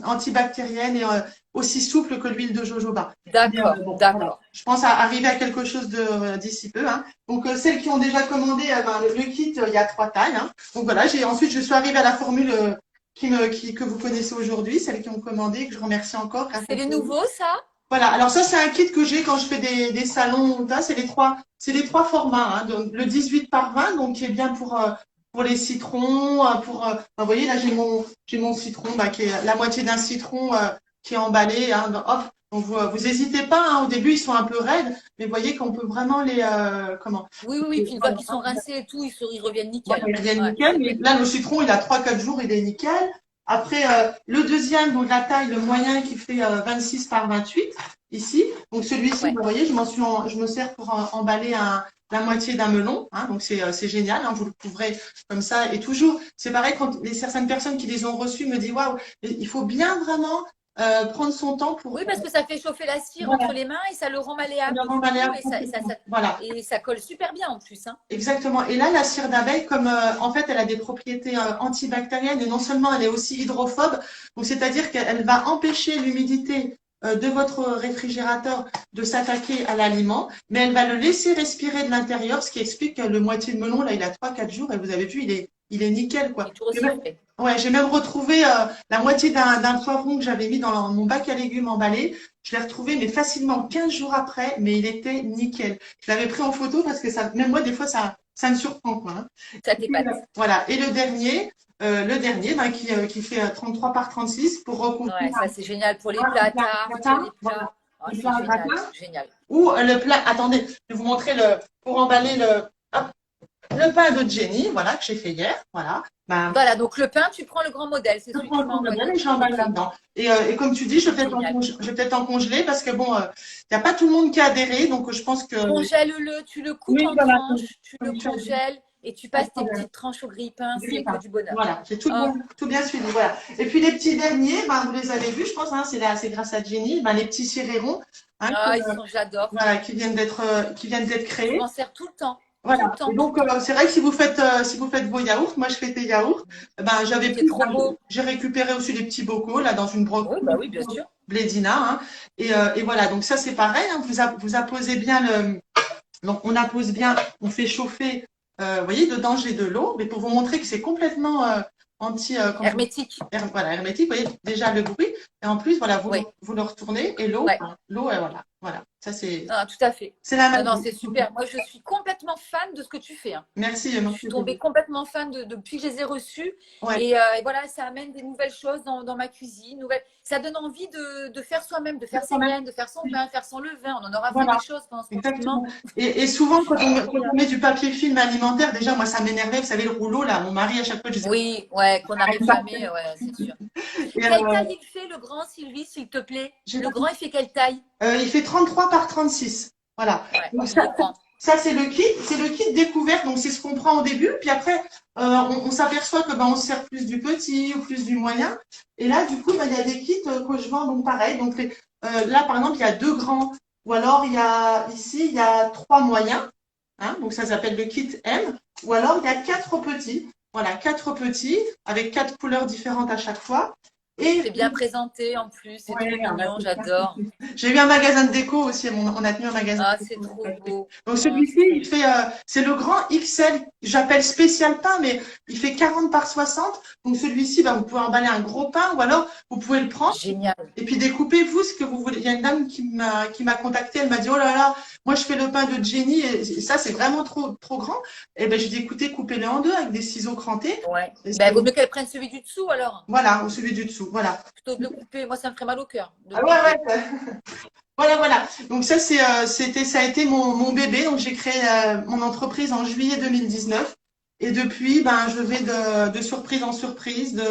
antibactériennes et aussi souple que l'huile de jojoba. Mais
D'accord,
bon, voilà.
d'accord.
Je pense à arriver à quelque chose d'ici peu, hein. Donc celles qui ont déjà commandé ben, le kit, il y a 3 tailles, hein. Donc voilà, ensuite je suis arrivée à la formule que vous connaissez aujourd'hui, celles qui ont commandé, que je remercie encore. Grâce
C'est
à
les
vous.
nouveaux, ça?
Voilà, alors ça c'est un kit que j'ai quand je fais des salons, là, c'est les trois formats, hein. Donc, le 18 par 20, donc qui est bien pour les citrons, vous voyez là j'ai mon citron, bah, qui est la moitié d'un citron qui est emballé, hein, hop. Donc, vous n'hésitez pas, hein, au début, ils sont un peu raides, mais vous voyez qu'on peut vraiment les… comment?
Oui, oui, oui. Puis une fois qu'ils sont rincés et tout, ils reviennent
Voilà,
nickel.
ils reviennent
Ouais,
nickel.
c'est
Mais
vrai.
là, le citron, il a 3 4 jours, il est nickel. Après, le deuxième, donc la taille, le moyen qui fait 26 par 28 ici. Donc celui-ci,
Ouais.
vous voyez, je me sers pour emballer la moitié d'un melon. Hein, donc c'est génial. Hein, vous le couvrez comme ça. Et toujours, c'est pareil quand certaines personnes qui les ont reçus me disent waouh, il faut bien vraiment prendre son temps pour
Oui, parce que ça fait chauffer la cire
voilà,
entre les mains et ça le rend malléable du
emballer
coup et
complètement. Voilà.
et ça colle super bien en plus, hein.
Exactement. Et là, la cire d'abeille, comme en fait, elle a des propriétés antibactériennes et non seulement elle est aussi hydrophobe, donc c'est-à-dire qu'elle va empêcher l'humidité de votre réfrigérateur de s'attaquer à l'aliment, mais elle va le laisser respirer de l'intérieur, ce qui explique que le moitié de melon, là, il a 3 4 jours et vous avez vu, il est nickel,
Il
quoi.
est toujours aussi frais.
Ouais, j'ai même retrouvé la moitié d'un poivron que j'avais mis dans mon bac à légumes emballé. Je l'ai retrouvé, mais facilement 15 jours après, mais il était nickel. Je l'avais pris en photo parce que ça, même moi, des fois, ça me surprend, quoi. Hein.
Ça
Et puis,
t'épate.
voilà. Et le dernier, ben, qui fait 33 par 36 pour recouvrir
Ouais, ça c'est génial pour les plats à
un
tarte,
gratin,
les
voilà,
plats. Oh,
le
c'est
plat à
génial,
gratin.
génial.
Ou le plat, attendez, je vais vous montrer pour emballer hop, le pain de Jenny, voilà, que j'ai fait hier, voilà. Ben,
Voilà, donc le pain, tu prends le grand modèle, c'est
je
celui que
prends
tu
le
m'as
fond de
envoyé.
et j'emballe
Ok,
là-dedans. Et comme tu dis,
génial.
je vais peut-être en congeler parce que bon, il n'y a pas tout le monde qui a adhéré, donc je pense que
Congèle-le, tu le coupes
oui,
en
voilà,
tranches, tu le
comme tu as dit,
congèles et tu
pas de
passes tes
problème.
petites tranches au grille-pain,
Du
c'est que
pain.
du bonheur.
Voilà, j'ai
Oh,
tout bien suivi. Voilà. Et puis les petits derniers, ben, vous les avez vus, je pense, hein, c'est grâce à Jenny, ben, les petits cirérons, hein,
ah, j'adore.
voilà, qui viennent d'être
Je
créés.
m'en sers tout le temps, tout le
Voilà. Et
temps, tout le
donc,
temps.
c'est vrai que si vous faites vos yaourts, moi je fais tes yaourts, ben, j'avais
C'est
plus,
trop beau.
j'ai récupéré aussi les petits bocaux, là, dans une
Oui,
brocante,
bah oui, bien sûr.
Blédina, hein. Et voilà, donc ça c'est pareil, hein, vous apposez bien donc on appose bien, on fait chauffer, vous voyez, dedans j'ai de l'eau, mais pour vous montrer que c'est complètement
Hermétique.
voilà, hermétique, vous voyez déjà le bruit, et en plus, voilà,
Oui,
vous le retournez, et
ouais.
voilà, ça
Ah, tout à fait.
c'est la
Non, non,
magie.
c'est super. Moi, je suis complètement fan de ce que tu fais, hein.
Merci,
Je suis tombée complètement fan depuis que je les ai reçus.
ouais,
Et voilà, ça amène des nouvelles choses dans ma cuisine. Ça donne envie de faire soi-même, de faire ses
quand même.
graines, de faire son pain, faire son levain. On en aura fait
Voilà.
des choses pendant ce confinement.
Exactement. Et souvent, quand
Incroyable.
on met du papier film alimentaire, déjà, moi, ça m'énervait. Vous savez, le rouleau, là, mon mari, à chaque fois, je disais,
Oui, ouais, qu'on n'arrive jamais, ouais, c'est sûr.
et,
Quelle taille il fait, le grand, Sylvie, s'il te plaît?
j'ai
Le
pas-
grand, il fait quelle taille?
il fait 33 par 36. Voilà.
Ouais,
Donc,
il est grand.
ça c'est le kit découvert. Donc, c'est ce qu'on prend au début. Puis après, on s'aperçoit que, ben, on se sert plus du petit ou plus du moyen. Et là, du coup, ben, il y a des kits que je vends, donc pareil. Donc, là, par exemple, il y a 2 grands. Ou alors, il y a 3 moyens. Hein, donc ça s'appelle le kit M. Ou alors il y a 4 petits. Voilà, 4 petits avec 4 couleurs différentes à chaque fois. Et
C'est bien présenté en plus, c'est trop
ouais,
mignon, j'adore.
j'ai eu un magasin de déco aussi. On a tenu un magasin
Ah,
de
c'est
déco.
trop beau.
Donc
Ah,
celui-ci,
c'est trop
il
beau.
fait, c'est le grand XL, j'appelle spécial pain, mais il fait 40 par 60. Donc celui-ci, ben, vous pouvez emballer un gros pain ou alors vous pouvez le prendre
Génial.
et puis découpez-vous ce que vous voulez. Il y a une dame qui m'a contacté, elle m'a dit, oh là là, moi je fais le pain de Jenny et ça c'est vraiment trop grand. Et ben je dis, écoutez, coupez-le en deux avec des ciseaux crantés.
Ouais.
Et
Ben, vaut mieux qu'elle prenne celui du dessous alors,
voilà, ou celui du dessous, voilà.
plutôt que de le couper. Moi, ça me ferait mal au cœur de
Ah
le
ouais,
couper.
ouais. Voilà. Donc ça ça a été mon bébé. Donc j'ai créé mon entreprise en juillet 2019. Et depuis, ben je vais de surprise en surprise,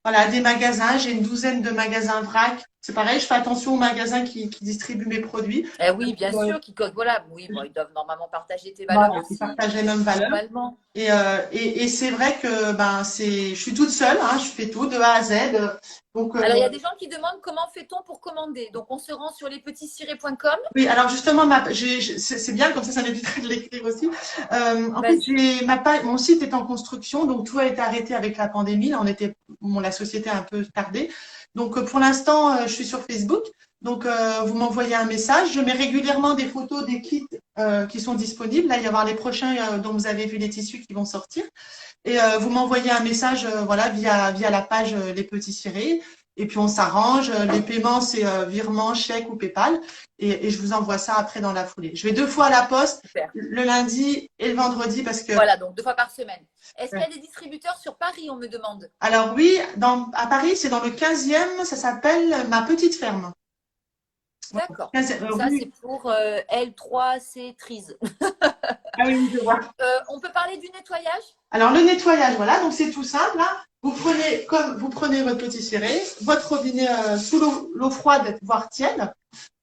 voilà, des magasins. J'ai une douzaine de magasins vrac. C'est pareil, je fais attention aux magasins qui distribuent mes produits.
Eh oui, bien
Euh,
sûr, voilà. Oui, bon, ils doivent normalement partager tes valeurs
voilà, qui
aussi,
partagent les mêmes valeurs.
normalement.
Et c'est vrai que ben je suis toute seule, hein, je fais tout de A à Z. Donc
Alors, il y a des gens qui demandent comment fait-on pour commander. Donc, on se rend sur lespetitscirés.com.
oui, alors justement, c'est bien, comme ça m'éviterait de l'écrire aussi. En fait,
Vas-y.
mon site est en construction, donc tout a été arrêté avec la pandémie. Là, la société a un peu tardé. Donc, pour l'instant, je suis sur Facebook. Donc, vous m'envoyez un message. Je mets régulièrement des photos des kits qui sont disponibles. Là, il va y avoir les prochains dont vous avez vu les tissus qui vont sortir. Et vous m'envoyez un message, voilà, via la page Les Petits Cirés. Et puis on s'arrange. Les paiements, c'est virement, chèque ou PayPal. Et je vous envoie ça après dans la foulée. Je vais 2 fois à la poste,
Super.
le lundi et le vendredi parce que.
Voilà, donc 2 fois par semaine. Est-ce qu'il y a des distributeurs sur Paris, on me demande?
Alors oui, à Paris, c'est dans le 15e, ça s'appelle Ma Petite Ferme.
D'accord.
Voilà.
Donc ça, c'est
Oui.
pour L3C Trise.
Ah oui, je vois.
On peut parler du nettoyage?
Alors, le nettoyage, voilà, donc c'est tout simple, hein. Vous prenez votre petit ciré, votre robinet sous l'eau froide, voire tiède,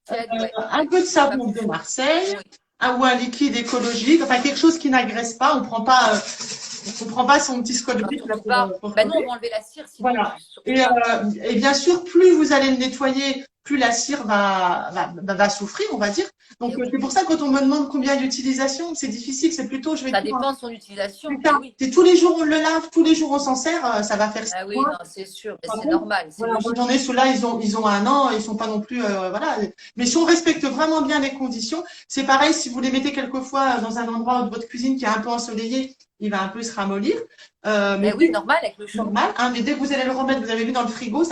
Tiède, ouais,
un
ouais.
peu de
Pas
savon
plus
de
chaud.
Marseille,
Oui.
ou un liquide écologique, enfin quelque chose qui n'agresse pas. On prend pas son petit scotch
Alors,
brite là
surtout pas.
pour
Ben non, on
coller.
va enlever la cire, sinon,
Voilà.
surtout pas.
Et bien sûr, plus vous allez le nettoyer, plus la cire va souffrir, on va dire. Donc,
Et oui.
c'est pour ça, quand on me demande combien d'utilisation, c'est difficile. C'est plutôt, je vais
Ça
dire,
dépend de son utilisation. Et oui.
c'est tous les jours on le lave, tous les jours on s'en sert, ça va faire 6
Ah oui,
mois.
non, c'est sûr. Mais
Par
c'est
contre,
normal, c'est
voilà, moi
logique.
j'en ai ceux-là, ils ont 1 an, ils sont pas non plus, voilà. Mais si on respecte vraiment bien les conditions, c'est pareil si vous les mettez quelquefois dans un endroit de votre cuisine qui est un peu ensoleillé, il va un peu se ramollir. Mais
Ben oui, normal avec le chaud.
normal, hein, mais dès que vous allez le remettre, vous avez vu dans le frigo,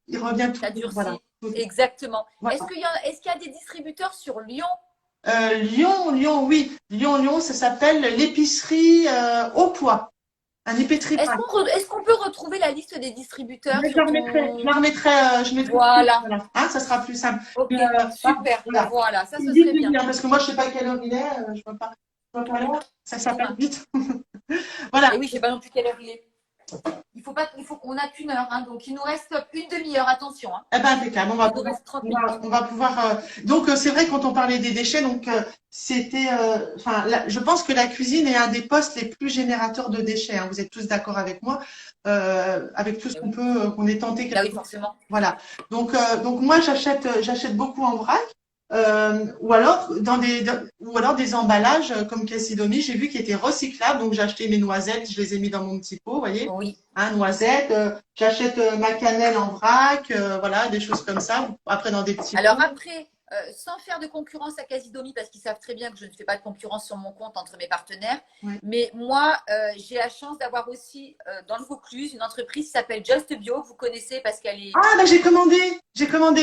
il revient tout,
Ça
voilà.
durcit. Exactement.
Voilà.
Est-ce qu'il y a des distributeurs sur Lyon?
Lyon, oui. Lyon, ça s'appelle l'épicerie au poids. Un épicerie.
Est-ce qu'on peut retrouver la liste des distributeurs
Je la
sur
remettrai,
ton...
je mettrai.
Voilà.
Voilà. Hein, ça sera plus simple.
Ok, super.
Voilà.
Voilà, ça,
Une
ce
vite,
serait
vite,
bien.
hein, parce que moi, je sais pas quelle heure il est, je vois pas l'heure. Ça s'appelle
Dis-moi.
vite. Voilà.
Et oui, je sais pas non plus quelle heure il est. Il faut qu'on n'a qu'une heure, hein, donc il nous reste une demi-heure, attention. Hein.
Eh ben, impeccable.
Il nous reste 30 minutes.
On va pouvoir. Donc, c'est vrai, quand on parlait des déchets, donc, c'était. Enfin, je pense que la cuisine est un des postes les plus générateurs de déchets, hein. Vous êtes tous d'accord avec moi, avec tout ce
Eh
qu'on
oui.
peut, qu'on est tenté
Là, oui,
quelque.
forcément.
Voilà. Donc moi, j'achète beaucoup en vrac, ou alors des emballages comme Cassidomi. J'ai vu qui étaient recyclables, donc j'ai acheté mes noisettes, je les ai mis dans mon petit pot, vous voyez,
Oui.
hein, noisettes. J'achète ma cannelle en vrac, voilà, des choses comme ça. Après dans des petits
Alors
pots.
après, sans faire de concurrence à Casidomi, parce qu'ils savent très bien que je ne fais pas de concurrence sur mon compte entre mes partenaires,
Ouais.
mais moi, j'ai la chance d'avoir aussi dans le Vaucluse une entreprise qui s'appelle Just Bio, que vous connaissez parce qu'elle est
Ah bah j'ai commandé.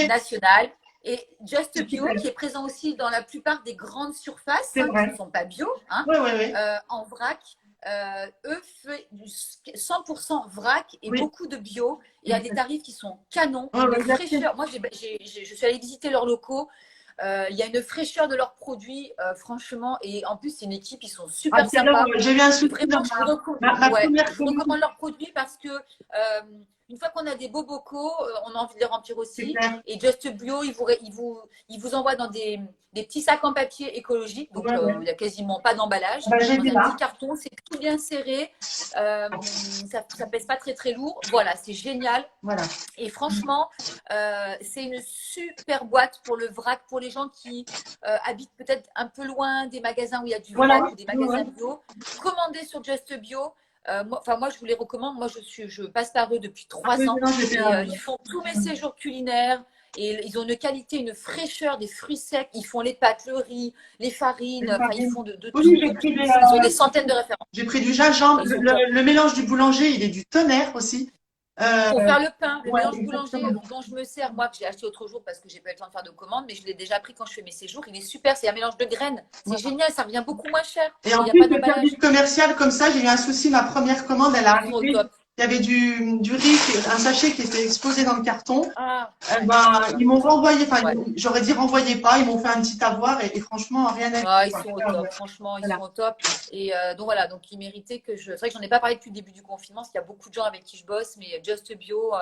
nationale. Et Just
C'est
Bio,
super.
qui est présent aussi dans la plupart des grandes surfaces
C'est
qui ne
vrai.
sont pas bio, hein,
Ouais.
en vrac. Eux font du 100% vrac et
Oui.
beaucoup de bio et à des tarifs qui sont canons,
Ouais,
une
ouais,
fraîcheur. Moi, je suis allée visiter leurs locaux. Il y a une fraîcheur de leurs produits, franchement, et en plus, c'est une équipe, ils sont
Ah,
super
c'est alors,
sympas.
j'ai eu un
Et
souci dans
vraiment,
ma
ouais,
première
je vous
commande.
recommande leurs produits parce que une fois qu'on a des beaux bocaux, on a envie de les remplir
C'est
aussi.
clair.
Et Just Bio, ils vous envoient dans des petits sacs en papier écologique, donc
Ouais.
il n'y a quasiment pas d'emballage.
Bah, j'ai
Dans
vu
un petit
là.
carton, c'est tout bien serré, ça pèse pas très très lourd. Voilà, c'est génial.
Voilà.
Et franchement, c'est une super boîte pour le vrac, pour les gens qui habitent peut-être un peu loin des magasins où il y a du
Voilà.
vrac ou des magasins
Ouais.
bio. Commandez sur Just Bio. Moi, je vous les recommande. Moi, je passe par eux depuis
Ah,
3
oui,
ans
non,
et ils font tous mes séjours culinaires. Et ils ont une qualité, une fraîcheur, des fruits secs. Ils font les pâtes, le riz, les farines. Enfin, ils font de tout,
Oui,
de tout. Ils ont des centaines de références.
j'ai pris du gingembre.
Et ils sont top.
Le mélange du boulanger, il est du tonnerre aussi.
Pour faire le pain, le
Ouais,
mélange boulanger
exactement.
dont je me sers, moi, que j'ai acheté l'autre jour parce que j'ai pas eu le temps de faire de commande, mais je l'ai déjà pris quand je fais mes séjours. Il est super, c'est un mélange de graines. C'est génial, ça revient beaucoup moins cher.
Et
Et il
en
n'y a
plus,
pas
le
d'emballage.
service commercial, comme ça, j'ai eu un souci. Ma première commande, elle est
Ils sont au
arrivée.
top.
Il y avait du riz, un sachet qui était exposé dans le carton.
Ah,
Eh
ouais.
ben, ils m'ont renvoyé, enfin,
Ouais.
j'aurais dit renvoyez pas, ils m'ont fait un petit avoir et franchement, rien à dire.
Ah, ils sont au top, franchement, ils
Voilà.
sont au top. Et donc voilà, donc ils méritaient que je. C'est vrai que j'en ai pas parlé depuis le début du confinement, parce qu'il y a beaucoup de gens avec qui je bosse, mais Just Bio,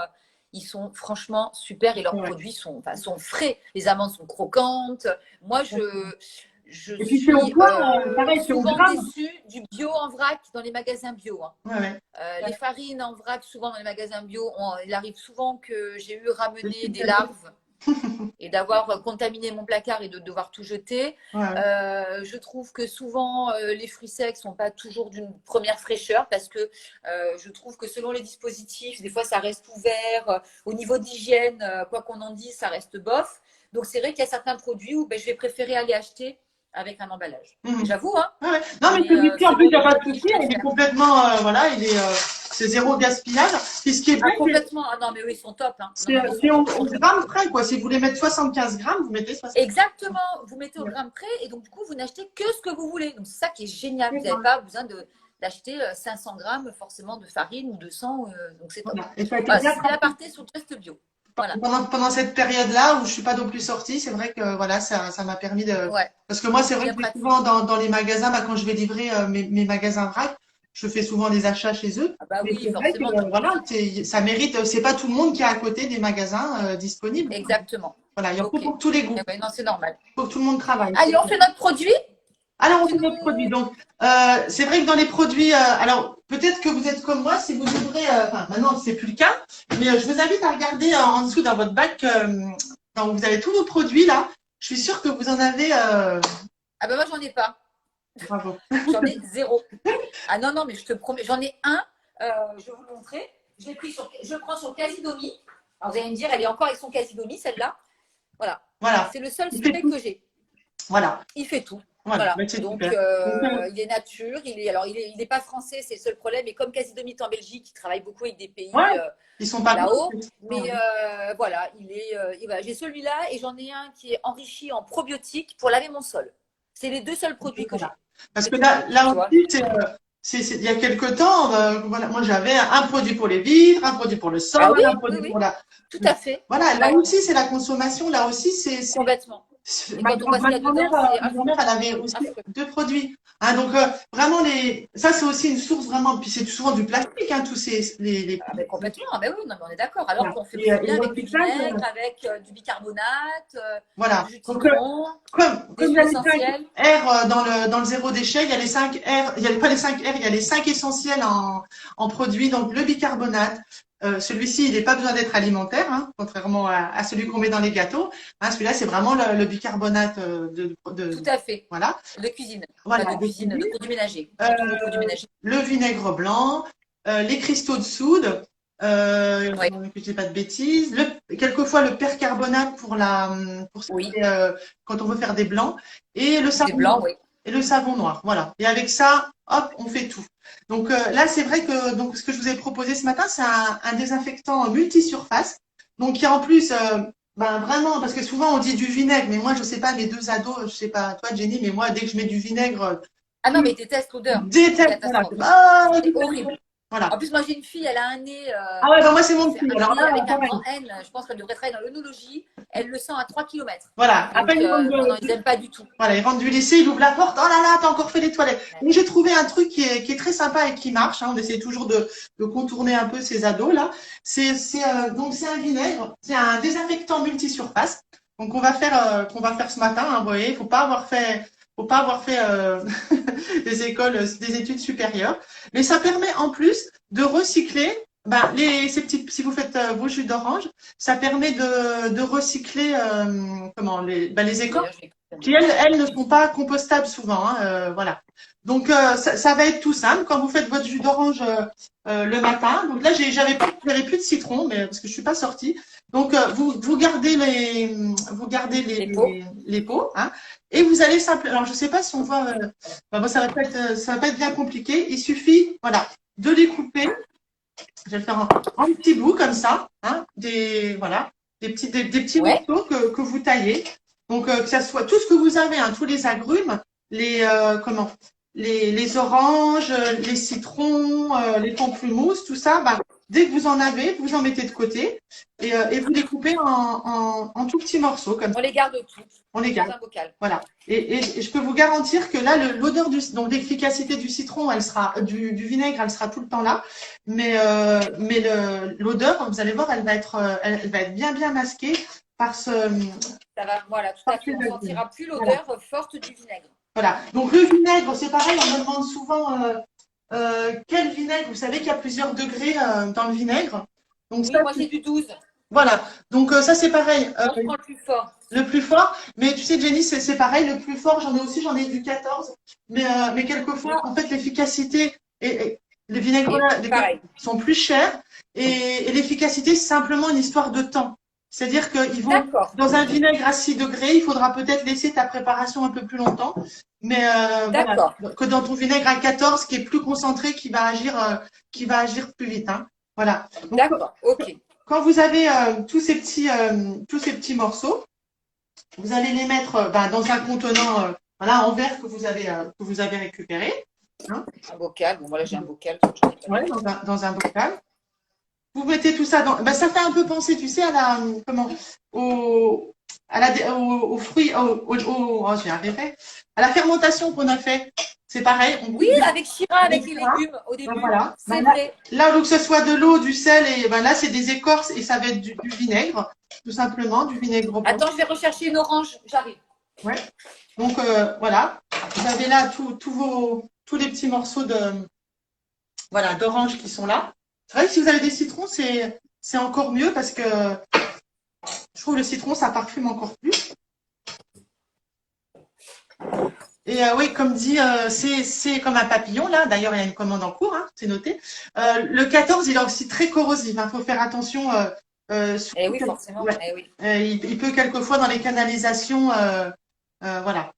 ils sont franchement super et leurs
Ouais.
produits sont frais. Les amandes sont croquantes. Moi, je
Et puis c'est au
suis
poids, pareil, c'est au
souvent
gramme.
déçue du bio en vrac dans les magasins bio. Hein.
Ouais.
Les farines en vrac, souvent dans les magasins bio, il arrive souvent que j'ai eu ramené des
Ouais.
larves et d'avoir contaminé mon placard et de devoir tout jeter.
Ouais.
Je trouve que souvent les fruits secs sont pas toujours d'une première fraîcheur parce que je trouve que selon les dispositifs, des fois ça reste ouvert. Au niveau d'hygiène, quoi qu'on en dise, ça reste bof. Donc c'est vrai qu'il y a certains produits où je vais préférer aller acheter avec un emballage. J'avoue, hein.
Ouais. Non, mais
Mais
celui-ci, en plus, il n'y a pas de
produits,
souci.
je
Il est
préfère.
complètement, voilà, c'est zéro gaspillage. Puis ce qui est bien,
Complètement. Ah non, mais oui, ils sont top. Hein. Non, non, mais ils
c'est
sont
au
top.
gramme près, quoi. Si vous voulez mettre 75 grammes, vous mettez 75.
Exactement, vous mettez au gramme près et donc du coup vous n'achetez que ce que vous voulez. Donc c'est ça qui est génial. Vous n'avez pas besoin d'acheter 500 grammes forcément de farine ou 200. Donc c'est top.
Voilà. Et ça a été
Voilà,
bien
c'était l'aparté sur Just Bio. Voilà.
Pendant cette période-là où je suis pas non plus sortie, c'est vrai que voilà, ça m'a permis de.
Ouais,
Parce que moi, c'est
c'est
vrai
bien
que
pratique.
souvent dans les magasins, bah, quand je vais livrer mes magasins vrac, je fais souvent des achats chez eux.
Ah bah
Mais
oui,
c'est vrai que
forcément, tu en
voilà,
profites.
ça mérite. C'est pas tout le monde qui est à côté des magasins disponibles.
Exactement.
Voilà, il y a pas
Ok.
pour tous les goûts.
Eh ben, non, c'est normal.
Faut que tout le monde travaille.
Allez, on fait notre produit.
Alors, on
Tu
fait notre produit.
nous.
Donc, c'est vrai que dans les produits, alors peut-être que vous êtes comme moi, si vous ouvrez, enfin maintenant c'est plus le cas, mais je vous invite à regarder en dessous dans votre bac, quand vous avez tous vos produits là. Je suis sûre que vous en avez.
Ah ben moi, j'en ai pas.
Bravo.
J'en ai zéro. Ah non, non, mais je te promets, j'en ai un. Je vais vous le montrer. Je le prends sur Casidomi. Alors vous allez me dire, elle est encore avec son Casidomi, celle-là. Voilà.
Voilà.
C'est le seul
Il fait
spray
tout.
que j'ai.
Voilà.
Il fait tout.
Voilà.
Voilà.
Mais c'est
Donc,
super. Donc,
il est nature. Il est pas français, c'est le seul problème. Et comme Casidomi est en Belgique, il travaille beaucoup avec des pays
ouais, ils sont pas bons.
là-haut.
Ouais.
Mais voilà, voilà. J'ai celui-là et j'en ai un qui est enrichi en probiotiques pour laver mon sol. C'est les deux seuls produits que j'ai.
Voilà. Parce
C'est
que
tout.
là
Tu vois.
aussi, il y a quelque temps, voilà, moi j'avais un produit pour les vitres, un produit pour le sol,
Ah oui,
un
oui,
produit
oui.
pour la.
Tout à fait.
Voilà, là
Ouais,
aussi c'est la consommation, là aussi
complètement. Et
ma
quand on voit ce
ma
qu'il y a dedans, c'est affreux.
grand-mère, elle avait aussi
Affreux.
deux produits. Hein, donc vraiment ça c'est aussi une source vraiment, puis c'est souvent du plastique, hein, tous les
Ah ben complètement, ah ben oui, non, mais on est d'accord. Alors
voilà.
qu'on fait très
Et
bien
le
avec du
recyclage,
vinaigre, avec du bicarbonate, du
voilà.
jus de
Donc
citron, des
comme il y
huiles
a les 5
essentielles.
R dans le zéro déchet, il y a les 5 R, il y a pas les 5 R, il y a les 5 essentiels en produits. Donc le bicarbonate, celui-ci, il n'est pas besoin d'être alimentaire, hein, contrairement à celui qu'on met dans les gâteaux. Hein, celui-là, c'est vraiment le bicarbonate
Tout à fait.
voilà,
De cuisine. Enfin,
voilà,
de
de
cuisine, de
cuisine.
produits ménagers.
Euh,
Surtout vos produits ménagers.
le vinaigre blanc, les cristaux de soude,
Oui.
que je dis pas de bêtises, quelquefois le percarbonate pour
Oui.
quand on veut faire des blancs, et le
Des
savon
blancs,
noir.
oui.
Et le savon noir, voilà. Et avec ça, hop, on fait tout. Donc là, c'est vrai que donc ce que je vous ai proposé ce matin, c'est un désinfectant multisurface. Donc qui en plus, ben vraiment, parce que souvent on dit du vinaigre, mais moi je sais pas, mes deux ados, je sais pas toi Jenny, mais moi dès que je mets du vinaigre,
Ah non, mais déteste
ils
l'odeur. C'est une
détestent. Voilà.
catastrophe.
Ah,
C'est horrible.
voilà.
En plus, moi, j'ai une fille, elle a un nez,
Ah ouais, bah moi c'est mon
c'est
petit.
un
Alors
nez
là,
avec un
pareil.
grand N. Je pense qu'elle devrait travailler dans l'œnologie. Elle le sent à 3 kilomètres.
Voilà. À
Donc,
peine
non, non, ils n'aiment pas du tout.
voilà, il rentre du lycée, il ouvre la porte. Oh là là, t'as encore fait les toilettes. Donc j'ai trouvé un truc qui est très sympa et qui marche. Hein. On essaie toujours de contourner un peu ces ados là. Donc c'est un vinaigre, c'est un désinfectant multisurface. Donc qu'on va faire ce matin. Hein, vous voyez, faut pas avoir fait des écoles, des études supérieures. Mais ça permet en plus de recycler. Ben, si vous faites vos jus d'orange, ça permet de recycler les écorces
D'ailleurs, je vais
qui, elles ne sont pas compostables souvent. Hein, voilà. Donc, ça va être tout simple. Quand vous faites votre jus d'orange le matin, donc là, j'avais plus de citron, mais parce que je suis pas sortie. Donc, vous gardez
les pots.
les pots, hein, et vous allez simplement. Alors, je sais pas si on voit. Bon, ça va pas être bien compliqué. Il suffit, voilà, de les couper. Je vais le faire en petits bouts comme ça, hein, voilà, des petits
Ouais.
morceaux que vous taillez. Donc que ça soit tout ce que vous avez, hein, tous les agrumes, les oranges, les citrons, les pamplemousses, tout ça, bah, dès que vous en avez, vous en mettez de côté et vous les coupez en tout petits morceaux comme ça.
On les garde toutes
On les
dans
garde.
un bocal.
Voilà. Et je peux vous garantir que là, l'odeur donc l'efficacité du citron, elle sera, du vinaigre, elle sera tout le temps là. Mais l'odeur, vous allez voir, elle va être bien, bien masquée par ce.
Ça va, voilà, tout à fait. On ne sentira plus
Voilà.
l'odeur forte du vinaigre.
Voilà. Donc le vinaigre, c'est pareil, on me demande souvent quel vinaigre. Vous savez qu'il y a plusieurs degrés dans le vinaigre. Donc
Oui,
ça,
moi j'ai du 12.
voilà. Donc ça, c'est pareil.
Moi, je prends le plus fort.
Le plus fort, mais tu sais, Jenny, c'est pareil. Le plus fort, j'en ai du 14. Mais quelquefois, en fait, l'efficacité et les vinaigres
Et
là,
pareil.
sont plus chers et l'efficacité, c'est simplement une histoire de temps. C'est-à-dire qu'ils vont,
D'accord.
dans un vinaigre à 6 degrés, il faudra peut-être laisser ta préparation un peu plus longtemps. Mais voilà,
D'accord.
que dans ton vinaigre à 14, qui est plus concentré, qui va agir plus vite. Hein. Voilà. Donc,
D'accord. Ok.
quand vous avez tous ces petits morceaux, vous allez les mettre dans un contenant voilà, en verre que vous avez récupéré. Hein.
Un bocal. Bon, voilà, j'ai un bocal.
Ouais, dans un bocal. vous mettez tout ça dans. Ben, ça fait un peu penser, tu sais, à la comment au aux fruits, je vais arriver. À la fermentation qu'on a fait. C'est pareil.
Oui, avec Shira, avec les
ça.
légumes au
Ben,
début.
voilà. Ben,
C'est vrai.
là, donc que ce soit de l'eau, du sel, et ben là, c'est des écorces et ça va être du vinaigre, tout simplement, du vinaigre blanc.
Attends, je vais rechercher une orange. J'arrive.
Ouais. Donc voilà. Vous avez là tous les petits morceaux voilà, d'orange qui sont là. C'est vrai que si vous avez des citrons, c'est encore mieux parce que je trouve le citron, ça parfume encore plus. Et oui, comme dit, c'est comme un papillon, là. D'ailleurs, il y a une commande en cours, hein, c'est noté. Le 14, il est aussi très corrosif. Il faut faire attention.
Eh oui, forcément.
Ouais.
Eh oui.
Il peut quelquefois dans les canalisations. Voilà.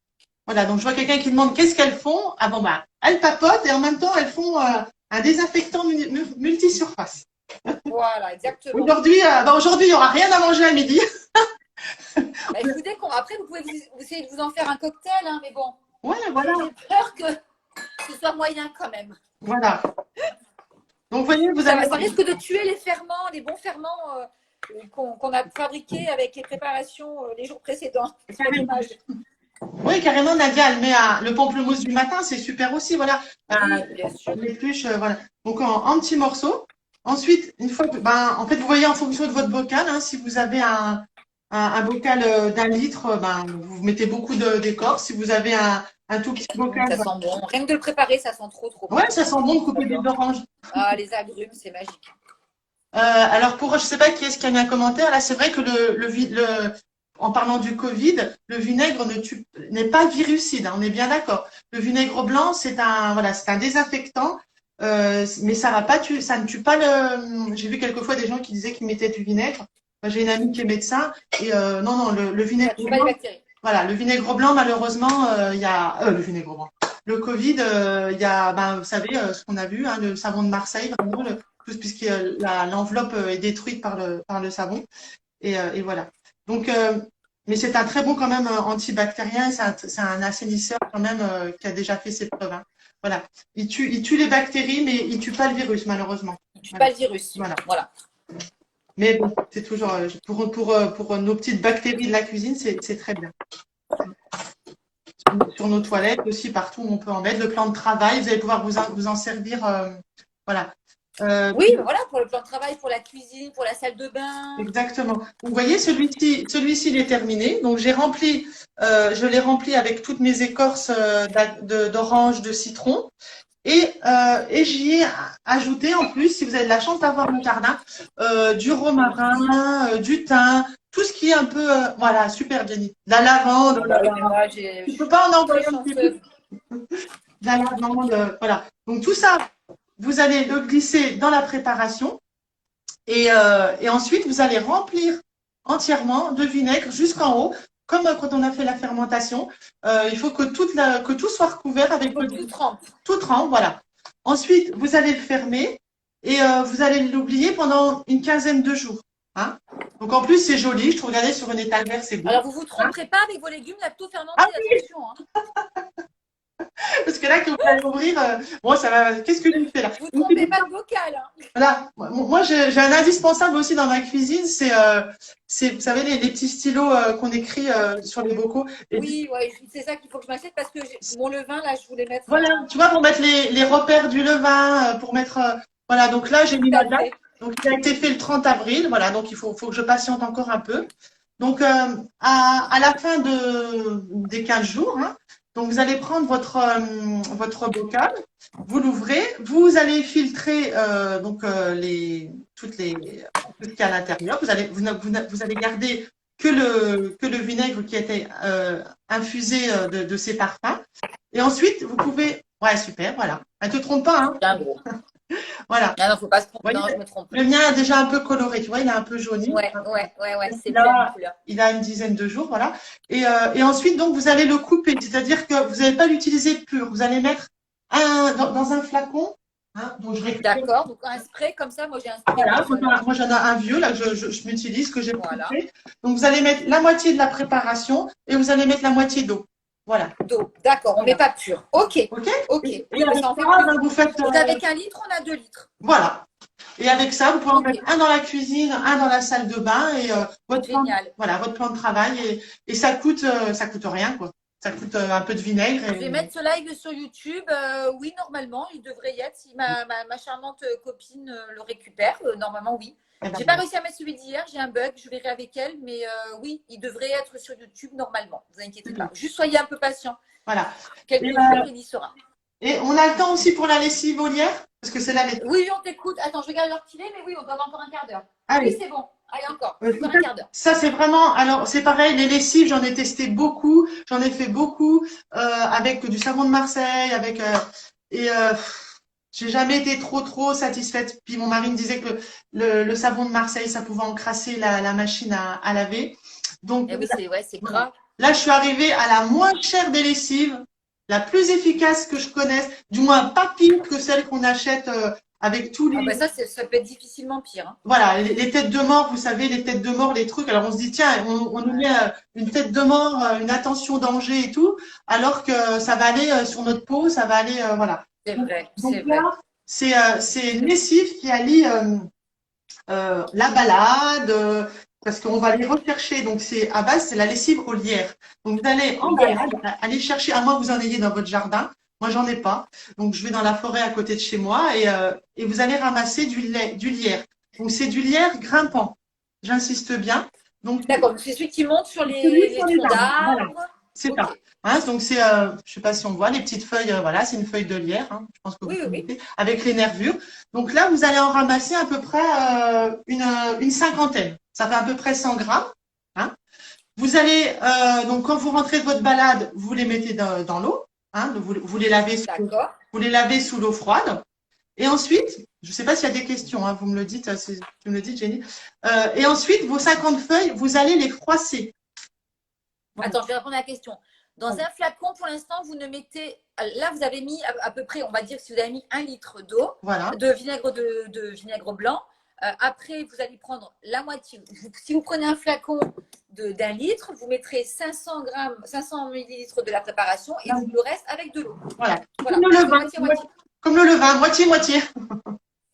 Voilà. Donc, je vois quelqu'un qui demande qu'est-ce qu'elles font. Ah bon, bah, elles papotent et en même temps, elles font un désinfectant multisurface.
Voilà, exactement.
Aujourd'hui, il n'y aura rien à manger à midi.
Bah, écoutez, après, vous pouvez essayer de vous en faire un cocktail, hein, mais bon.
Ouais, voilà.
J'ai peur que ce soit moyen quand même.
Voilà. Donc, vous voyez, vous avez.
Ça risque de tuer les ferments, les bons ferments qu'on a fabriqués avec les préparations les jours précédents. C'est dommage.
Oui, carrément, Nadia, elle met le pamplemousse du matin, c'est super aussi, voilà.
Oui, bien sûr.
L'épluche, voilà. Donc, en petits morceaux. Ensuite, une fois que, en fait, vous voyez en fonction de votre bocal, hein, si vous avez un bocal d'1 litre, vous mettez beaucoup d'écorce. Si vous avez un tout petit bocal.
Ça sent bon. Rien que de le préparer, ça sent trop bon.
Ouais, ça sent bon de couper des oranges.
Ah, les agrumes, c'est magique.
Alors, je sais pas qui est-ce qui a mis un commentaire, là, c'est vrai que en parlant du Covid, le vinaigre n'est pas virucide, hein, on est bien d'accord. Le vinaigre blanc, c'est un désinfectant, mais ça ne tue pas le. J'ai vu quelquefois des gens qui disaient qu'ils mettaient du vinaigre. Moi, j'ai une amie qui est médecin et non, le vinaigre
Ça tue pas les
blanc.
bactéries.
Voilà, le vinaigre blanc, malheureusement, il y a le vinaigre blanc. Le Covid, il y a, vous savez, ce qu'on a vu, hein, le savon de Marseille, vraiment, puisque l'enveloppe est détruite par le savon. Et voilà. Donc, mais c'est un très bon quand même antibactérien, c'est un assainisseur quand même qui a déjà fait ses preuves. Hein. Voilà. Il tue les bactéries, mais il tue pas le virus, malheureusement.
Il tue pas le virus. Voilà.
Mais bon, c'est toujours pour nos petites bactéries de la cuisine, c'est très bien. Sur nos toilettes aussi, partout où on peut en mettre. Le plan de travail, vous allez pouvoir vous en servir. Voilà.
Oui, voilà, pour le plan de travail, pour la cuisine, pour la salle de bain.
Exactement. Vous voyez, celui-ci, il est terminé. Donc, je l'ai rempli avec toutes mes écorces d'orange, de citron. Et j'y ai ajouté en plus, si vous avez de la chance d'avoir mon jardin, du romarin, du thym, tout ce qui est un peu, voilà, super bien. La lavande. Je ne peux pas en envoyer un petit peu. La lavande, voilà. Donc, tout ça, vous allez le glisser dans la préparation. Et ensuite, vous allez remplir entièrement de vinaigre jusqu'en haut, comme quand on a fait la fermentation. Il faut que tout soit recouvert avec
tout trempe.
Tout trempe, voilà. Ensuite, vous allez le fermer et vous allez l'oublier pendant une quinzaine de jours. Hein. Donc en plus, c'est joli. Je trouve regarder sur une étagère, c'est beau.
Alors, vous ne vous tromperez pas avec vos légumes lacto fermentés, attention. Hein.
Parce que là, quand vous allez ouvrir, bon, ça va. Qu'est-ce que je fais là?
Vous ne trompez pas de bocal. Hein.
Voilà. Moi, j'ai un indispensable aussi dans ma cuisine, c'est vous savez, les petits stylos qu'on écrit sur les bocaux.
Oui, ouais, c'est ça qu'il faut que je m'achète parce que mon levain, là, je voulais mettre.
Voilà, tu vois, pour mettre les repères du levain, pour mettre. Voilà, donc là, j'ai mis la date. Donc, il a été fait le 30 avril. Voilà, donc il faut que je patiente encore un peu. Donc, à la fin des 15 jours, hein, donc vous allez prendre votre bocal, vous l'ouvrez, vous allez filtrer tout ce qu'il y a à l'intérieur. Vous allez garder que le vinaigre qui a été infusé de ses parfums. Et ensuite, vous pouvez. Ouais, super, voilà. Ne te trompe pas, hein.
Bien gros.
Voilà.
Non, faut pas se tromper. Non, je me trompe.
Le mien est déjà un peu coloré, tu vois, il est un peu jauni.
Ouais, c'est bien couleur.
Il a une dizaine de jours, voilà. Et ensuite, donc, vous allez le couper, c'est-à-dire que vous n'allez pas l'utiliser pur. Vous allez mettre dans un flacon. Hein,
d'accord, donc un spray comme ça, moi j'ai un spray.
Voilà, moi j'en ai un vieux là que je m'utilise, que j'ai coupé. Donc vous allez mettre la moitié de la préparation et vous allez mettre la moitié d'eau. Voilà.
D'eau, d'accord, on ne met pas pur. Ok.
Ok.
Oui,
et avec
en fait,
vous faites.
avec 1 litre, on a 2 litres.
Voilà. Et avec ça, vous pouvez en
Ok,
mettre un dans la cuisine, un dans la salle de bain et
génial.
voilà, votre plan de travail et ça coûte rien quoi. Ça coûte un peu de vinaigre
Je vais mettre ce live sur YouTube. Oui, normalement, il devrait y être. Si ma charmante copine le récupère, normalement, oui.
et ben,
J'ai pas réussi à mettre celui d'hier, j'ai un bug, je verrai avec elle, mais oui, il devrait être sur YouTube normalement. Vous inquiétez pas. Juste soyez un peu patient.
voilà.
Quelques
Et,
jours, il y sera.
et on a le temps aussi pour la lessive volière parce que c'est là les.
Oui, on t'écoute. Attends, je regarde l'heure qu'il est, mais oui, on doit avoir encore un quart d'heure.
Ah
Oui,
oui.
c'est bon. Allez, encore. Encore un quart d'heure.
Ça, c'est vraiment, alors c'est pareil, les lessives, j'en ai testé beaucoup, j'en ai fait beaucoup avec du savon de Marseille, et j'ai jamais été trop satisfaite. Puis mon mari me disait que le savon de Marseille, ça pouvait encrasser la machine à laver. Donc
Et oui, c'est ouais, c'est gras.
là, je suis arrivée à la moins chère des lessives, la plus efficace que je connaisse, du moins pas pire que celle qu'on achète avec tous
Ah
les
bah ça peut être difficilement pire. Hein.
voilà, les têtes de mort, vous savez, les têtes de mort, les trucs. Alors on se dit, tiens, on nous met une tête de mort, une attention danger et tout, alors que ça va aller sur notre peau, ça va aller, voilà.
C'est vrai,
Donc
c'est
là,
vrai.
c'est une lessive qui allie la balade, parce qu'on va aller rechercher. Donc c'est à base, c'est la lessive au lierre. Donc vous allez en
Hier.
balade, aller chercher, à moins que vous en ayez dans votre jardin. Moi, j'en ai pas. Donc je vais dans la forêt à côté de chez moi et vous allez ramasser du lierre. Donc c'est du lierre grimpant. J'insiste bien. Donc
D'accord, c'est celui qui monte sur
celui
les
sur les
troncs
arbres. Voilà,
d'arbres.
c'est ça.
Ok.
Hein, donc c'est, je sais pas si on voit les petites feuilles. Voilà, c'est une feuille de lierre. Hein, je pense que vous
Oui, oui, oui.
connaissez avec les nervures. Donc là, vous allez en ramasser à peu près une cinquantaine. Ça fait à peu près 100 grammes. Hein. Vous allez donc quand vous rentrez de votre balade, vous les mettez dans l'eau. Hein,
D'accord.
vous les lavez sous l'eau froide. Et ensuite, je ne sais pas s'il y a des questions, hein, vous me le dites, vous me le dites, Jenny. Et ensuite, vos 50 feuilles, vous allez les froisser. Voilà.
Attends, je vais répondre à la question. Dans un flacon, pour l'instant, vous ne mettez. Là, vous avez mis à peu près, on va dire, si vous avez mis 1 litre d'eau,
Voilà.
de vinaigre blanc. Après, vous allez prendre la moitié. Si vous prenez un flacon d'1 litre, vous mettrez 500 grammes, 500 millilitres de la préparation et le reste avec de l'eau.
Voilà.
Voilà.
Comme le levain,
Moitié.
comme le levain, moitié-moitié.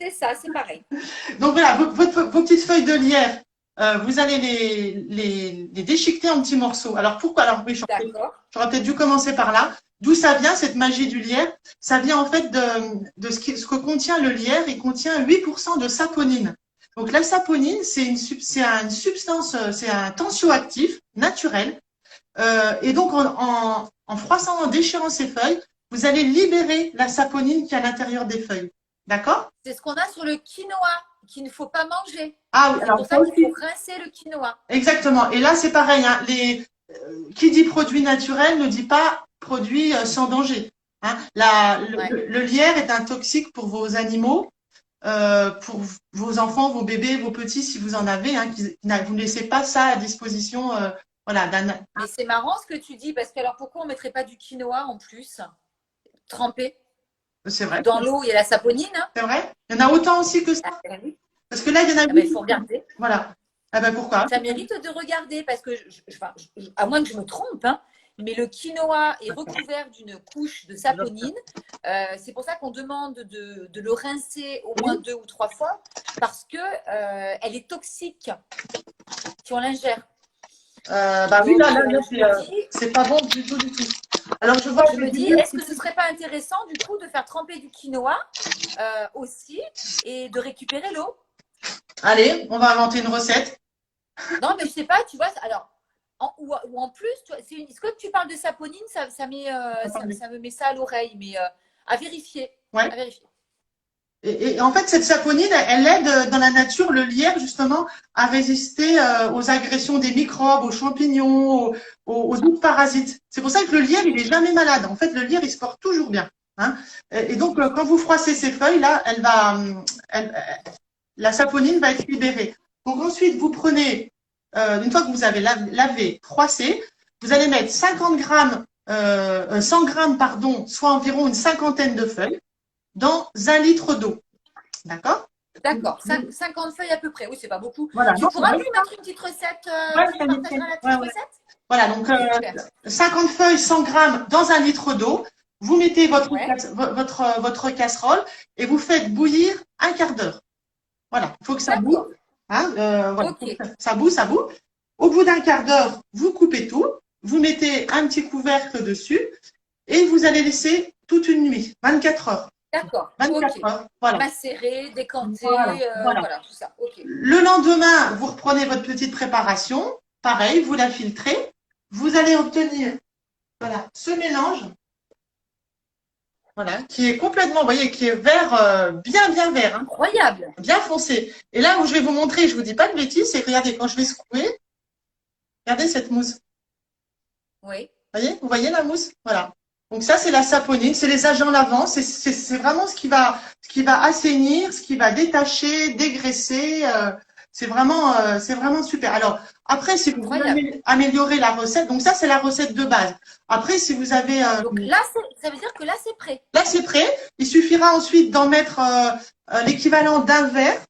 C'est ça, c'est pareil.
Donc voilà, vos petites feuilles de lierre, vous allez les déchiqueter en petits morceaux. Alors pourquoi? Alors oui, j'aurais peut-être dû commencer par là. D'où ça vient cette magie du lierre? Ça vient en fait de ce que contient le lierre. Il contient 8% de saponine. Donc la saponine, c'est une substance, c'est un tensioactif naturel. Et donc en froissant, en déchirant ces feuilles, vous allez libérer la saponine qui est à l'intérieur des feuilles. D'accord?
C'est ce qu'on a sur le quinoa qu'il ne faut pas manger.
Ah oui,
C'est
alors
pour ça qu'il faut rincer le quinoa.
exactement. Et là, c'est pareil. Hein, qui dit produit naturel ne dit pas produit sans danger. Hein. Le lierre est un toxique pour vos animaux, pour vos enfants, vos bébés, vos petits, si vous en avez. Hein, vous ne laissez pas ça à disposition. Voilà,
Mais c'est marrant ce que tu dis, parce que alors pourquoi on ne mettrait pas du quinoa en plus, trempé
c'est vrai.
dans l'eau, il y a la saponine. Hein.
C'est vrai. Il y en a autant aussi que ça. Parce que là, il y en a.
Il faut regarder.
Voilà. Ah ben pourquoi?
Ça mérite de regarder, parce que, à moins que je me trompe, hein, mais le quinoa est recouvert d'une couche de saponine. C'est pour ça qu'on demande de le rincer au moins 2 ou 3 fois, parce que elle est toxique si on l'ingère.
Bah oui, là, c'est pas bon du tout, du tout. Alors je
me dis, est-ce que ce serait pas intéressant du coup de faire tremper du quinoa aussi et de récupérer l'eau?
Allez, on va inventer une recette.
Non, mais je sais pas, tu vois. Alors, ou en plus, quand tu parles de saponine, ça me met ça à l'oreille, mais à vérifier.
Ouais.
À vérifier.
Et en fait, cette saponine, elle aide dans la nature le lierre justement à résister aux agressions des microbes, aux champignons, aux autres parasites. C'est pour ça que le lierre, il est jamais malade. En fait, le lierre, il se porte toujours bien. Hein. Et donc, quand vous froissez ces feuilles, là, la saponine va être libérée. Donc ensuite, vous prenez, une fois que vous avez lavé, froissé, vous allez mettre 100 grammes, pardon, soit environ une cinquantaine de feuilles, dans 1 litre d'eau. D'accord?
D'accord. 50 feuilles à peu près. Oui, c'est pas beaucoup.
Voilà.
Tu pourras nous mettre une petite recette tu partageras la petite recette?
Voilà, donc 50 feuilles, 100 grammes dans 1 litre d'eau. Vous mettez votre casserole et vous faites bouillir un quart d'heure. Voilà, il faut que ça boue.
D'accord.
Hein, voilà,
Ok.
ça boue, ça boue. Au bout d'un quart d'heure, vous coupez tout, vous mettez un petit couvercle dessus et vous allez laisser toute une nuit, 24 heures.
D'accord.
24
Ok.
heures, voilà.
Macérer,
Voilà,
décanter,
voilà.
voilà, tout ça. Ok.
Le lendemain, vous reprenez votre petite préparation. Pareil, vous la filtrez. Vous allez obtenir, voilà, ce mélange, voilà, qui est complètement, vous voyez, qui est vert, bien, bien vert, hein,
Incroyable.
bien foncé. Et là où je vais vous montrer, je vous dis pas de bêtises, c'est regardez, quand je vais secouer, regardez cette mousse.
Oui.
Vous voyez la mousse? Voilà. Donc ça, c'est la saponine, c'est les agents lavants, c'est vraiment ce qui va assainir, ce qui va détacher, dégraisser. C'est vraiment super. Alors après, si vous voulez
Incroyable.
améliorer la recette, donc ça, c'est la recette de base. Après, si vous avez,
Donc là, ça veut dire que là, c'est prêt.
là, c'est prêt. Il suffira ensuite d'en mettre l'équivalent d'un verre,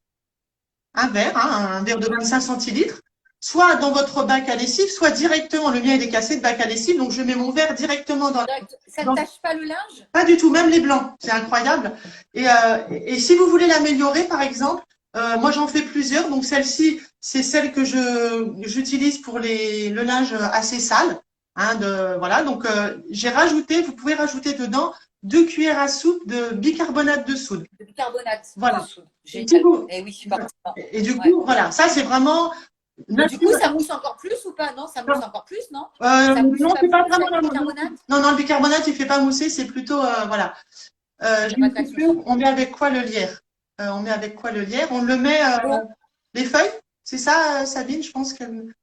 hein, un verre de 25 centilitres, soit dans votre bac à lessive, soit directement. Le mien, il est cassé de bac à lessive, donc je mets mon verre directement
Direct. Ça ne
dans
tâche pas le linge?
pas du tout, même les blancs, c'est incroyable. Et si vous voulez l'améliorer, par exemple, moi j'en fais plusieurs. Donc celle-ci, c'est celle que j'utilise pour le linge assez sale. Hein, voilà, donc j'ai rajouté, vous pouvez rajouter dedans 2 cuillères à soupe de bicarbonate de soude.
De bicarbonate
Voilà.
de soude.
Et du
Génial.
coup,
Et oui, forcément.
du
Ouais.
coup, voilà, ça c'est vraiment
Mais du coup,
naturel.
ça mousse encore plus ou pas? Non, ça mousse encore plus, non? Ça mousse
Non,
pas
c'est pas
plus
vraiment
avec le bicarbonate?
non, non, le bicarbonate, il fait pas mousser, c'est plutôt voilà.
Il n'y
J'ai
a pas
une
de réaction
coupure,
chimique.
on met avec quoi le lierre? On met avec quoi le lierre? On le met
L'eau.
les feuilles? C'est ça, Sabine? Je pense qu'elle.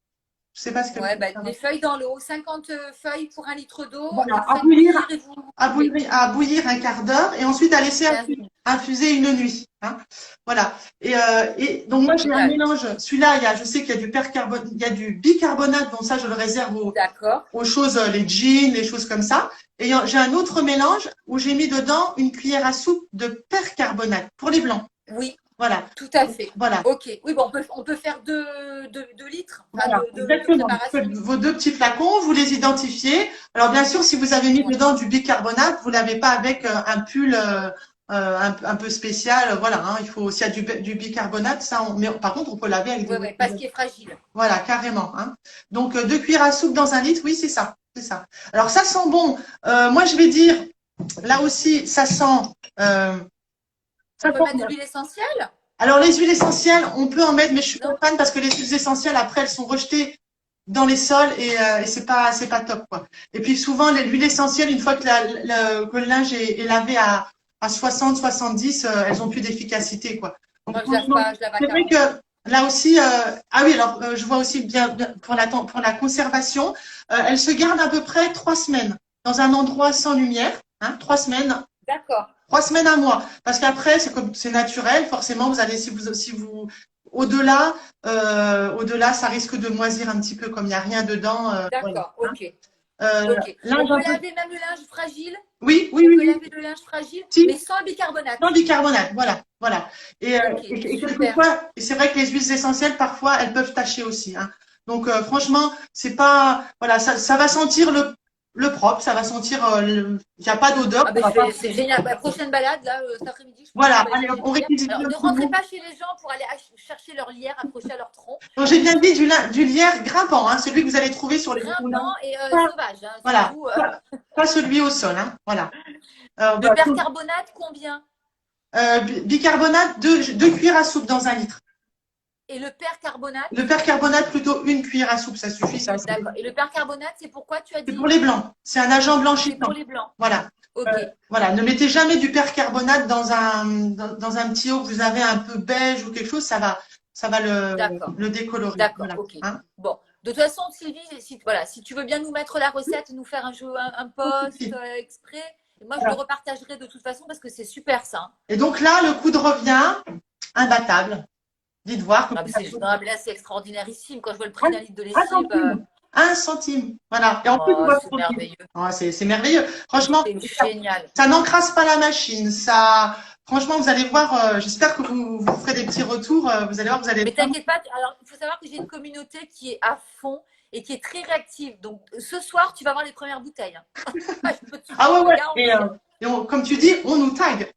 Je sais pas ce qu'elle
Ouais,
fait.
bah, les feuilles dans l'eau. 50 feuilles pour 1 litre d'eau.
Voilà,
Faites bouillir et vous coupez.
à bouillir un quart d'heure et ensuite à laisser
15 minutes.
infuser une nuit. Hein. Voilà. Et donc moi j'ai un
Génial.
mélange. Celui-là, je sais qu'il y a du percarbonate, il y a du bicarbonate. Donc ça, je le réserve
D'accord.
aux choses, les jeans, les choses comme ça. Et j'ai un autre mélange où j'ai mis dedans une cuillère à soupe de percarbonate pour les blancs.
Oui,
Voilà.
tout à fait.
Voilà.
Ok. Oui, bon, on peut faire 2 litres, enfin,
Voilà,
de
exactement.
préparation.
Vos 2 petits flacons, vous les identifiez. Alors bien sûr, si vous avez mis
Ouais.
dedans du bicarbonate, vous l'avez pas avec un pull un peu spécial. Voilà, hein, il faut s'il y a du bicarbonate, ça. Mais par contre, on peut laver avec
Ouais, ouais, parce qu'il est fragile.
voilà, carrément. Hein. Donc 2 cuillères à soupe dans un litre, oui, c'est ça, c'est ça. Alors ça sent bon. Moi, je vais dire, là aussi, ça sent.
On
Ça
peut mettre de
sent
l'huile essentielle?
alors, les huiles essentielles, on peut en mettre, mais je suis
Non?
pas fan parce que les huiles essentielles, après, elles sont rejetées dans les sols et c'est pas top, quoi. Et puis, souvent, l'huile essentielle, une fois que, que le linge est lavé à 60, 70, elles ont plus d'efficacité, quoi. Donc,
Moi,
franchement,
je lave à
c'est vrai
40.
que là aussi, ah oui, alors, je vois aussi pour pour la conservation, elle se garde à peu près 3 semaines dans un endroit sans lumière, hein, 3 semaines
D'accord.
3 semaines, un mois. Parce qu'après, c'est naturel, forcément, vous allez, si vous, au-delà, au-delà, ça risque de moisir un petit peu comme il n'y a rien dedans. Voilà.
D'accord.
Hein.
Ok. Ok. On
Linge
peut
un peu.
laver même le linge fragile.
Oui, oui,
On
oui,
peut
oui.
laver le linge fragile, mais
Si,
sans le bicarbonate.
sans bicarbonate, voilà, voilà.
Ok,
Et
super.
quelquefois, c'est vrai que les huiles essentielles, parfois, elles peuvent tacher aussi. Hein. Donc, franchement, c'est pas, voilà, ça va sentir le propre, ça va sentir, il n'y a pas d'odeur.
Ah ben, c'est génial. Bah, prochaine balade, là, cet après-midi, je pense que je
Voilà,
vais aller
allez,
chercher
on
du lierre.
réquisitionne
Alors, ne
tout le
rentrez
monde.
pas chez les gens pour aller chercher leur lierre accroché à leur tronc.
Donc, j'ai bien dit du lierre grimpant, hein, celui que vous allez trouver sur les
Grimpant et
pas,
sauvage, hein,
voilà,
surtout.
pas celui au sol, hein, voilà.
De percarbonate, combien?
Bicarbonate, 2 cuillères à soupe dans un litre.
Et le percarbonate?
Le percarbonate, plutôt 1 cuillère à soupe, ça suffit, ça.
D'accord. Et le percarbonate, c'est pourquoi tu as
C'est
dit?
pour les blancs. C'est un agent
C'est pour
blanchissant.
les blancs.
Voilà.
Ok.
Voilà. Ne mettez jamais du percarbonate dans un petit eau que vous avez un peu beige ou quelque chose, ça va
D'accord.
le décolorer.
D'accord.
Voilà.
Ok.
Hein.
Bon. De toute façon, Sylvie, voilà, si tu veux bien nous mettre la recette, nous faire un post exprès, et moi je le
Voilà.
repartagerai de toute façon parce que c'est super ça. Hein.
Et donc là, le coup de revient, imbattable. Dites voir.
Ah, mais là, c'est extraordinairissime. Quand je vois le prix
Un
d'un litre de
un
lessive,
centime. Un centime. Voilà. Et en plus, on
oh,
va
c'est merveilleux.
c'est merveilleux. Franchement,
C'est génial.
ça n'encrasse pas la machine. Franchement, vous allez voir, j'espère que vous ferez des petits retours. Vous allez voir, vous allez.
Mais t'inquiète pas, alors il faut savoir que j'ai une communauté qui est à fond et qui est très réactive. Donc ce soir, tu vas voir les premières bouteilles. Hein. Je peux te
Ah ouais,
le
ouais.
garantir.
Comme tu dis, on nous tag.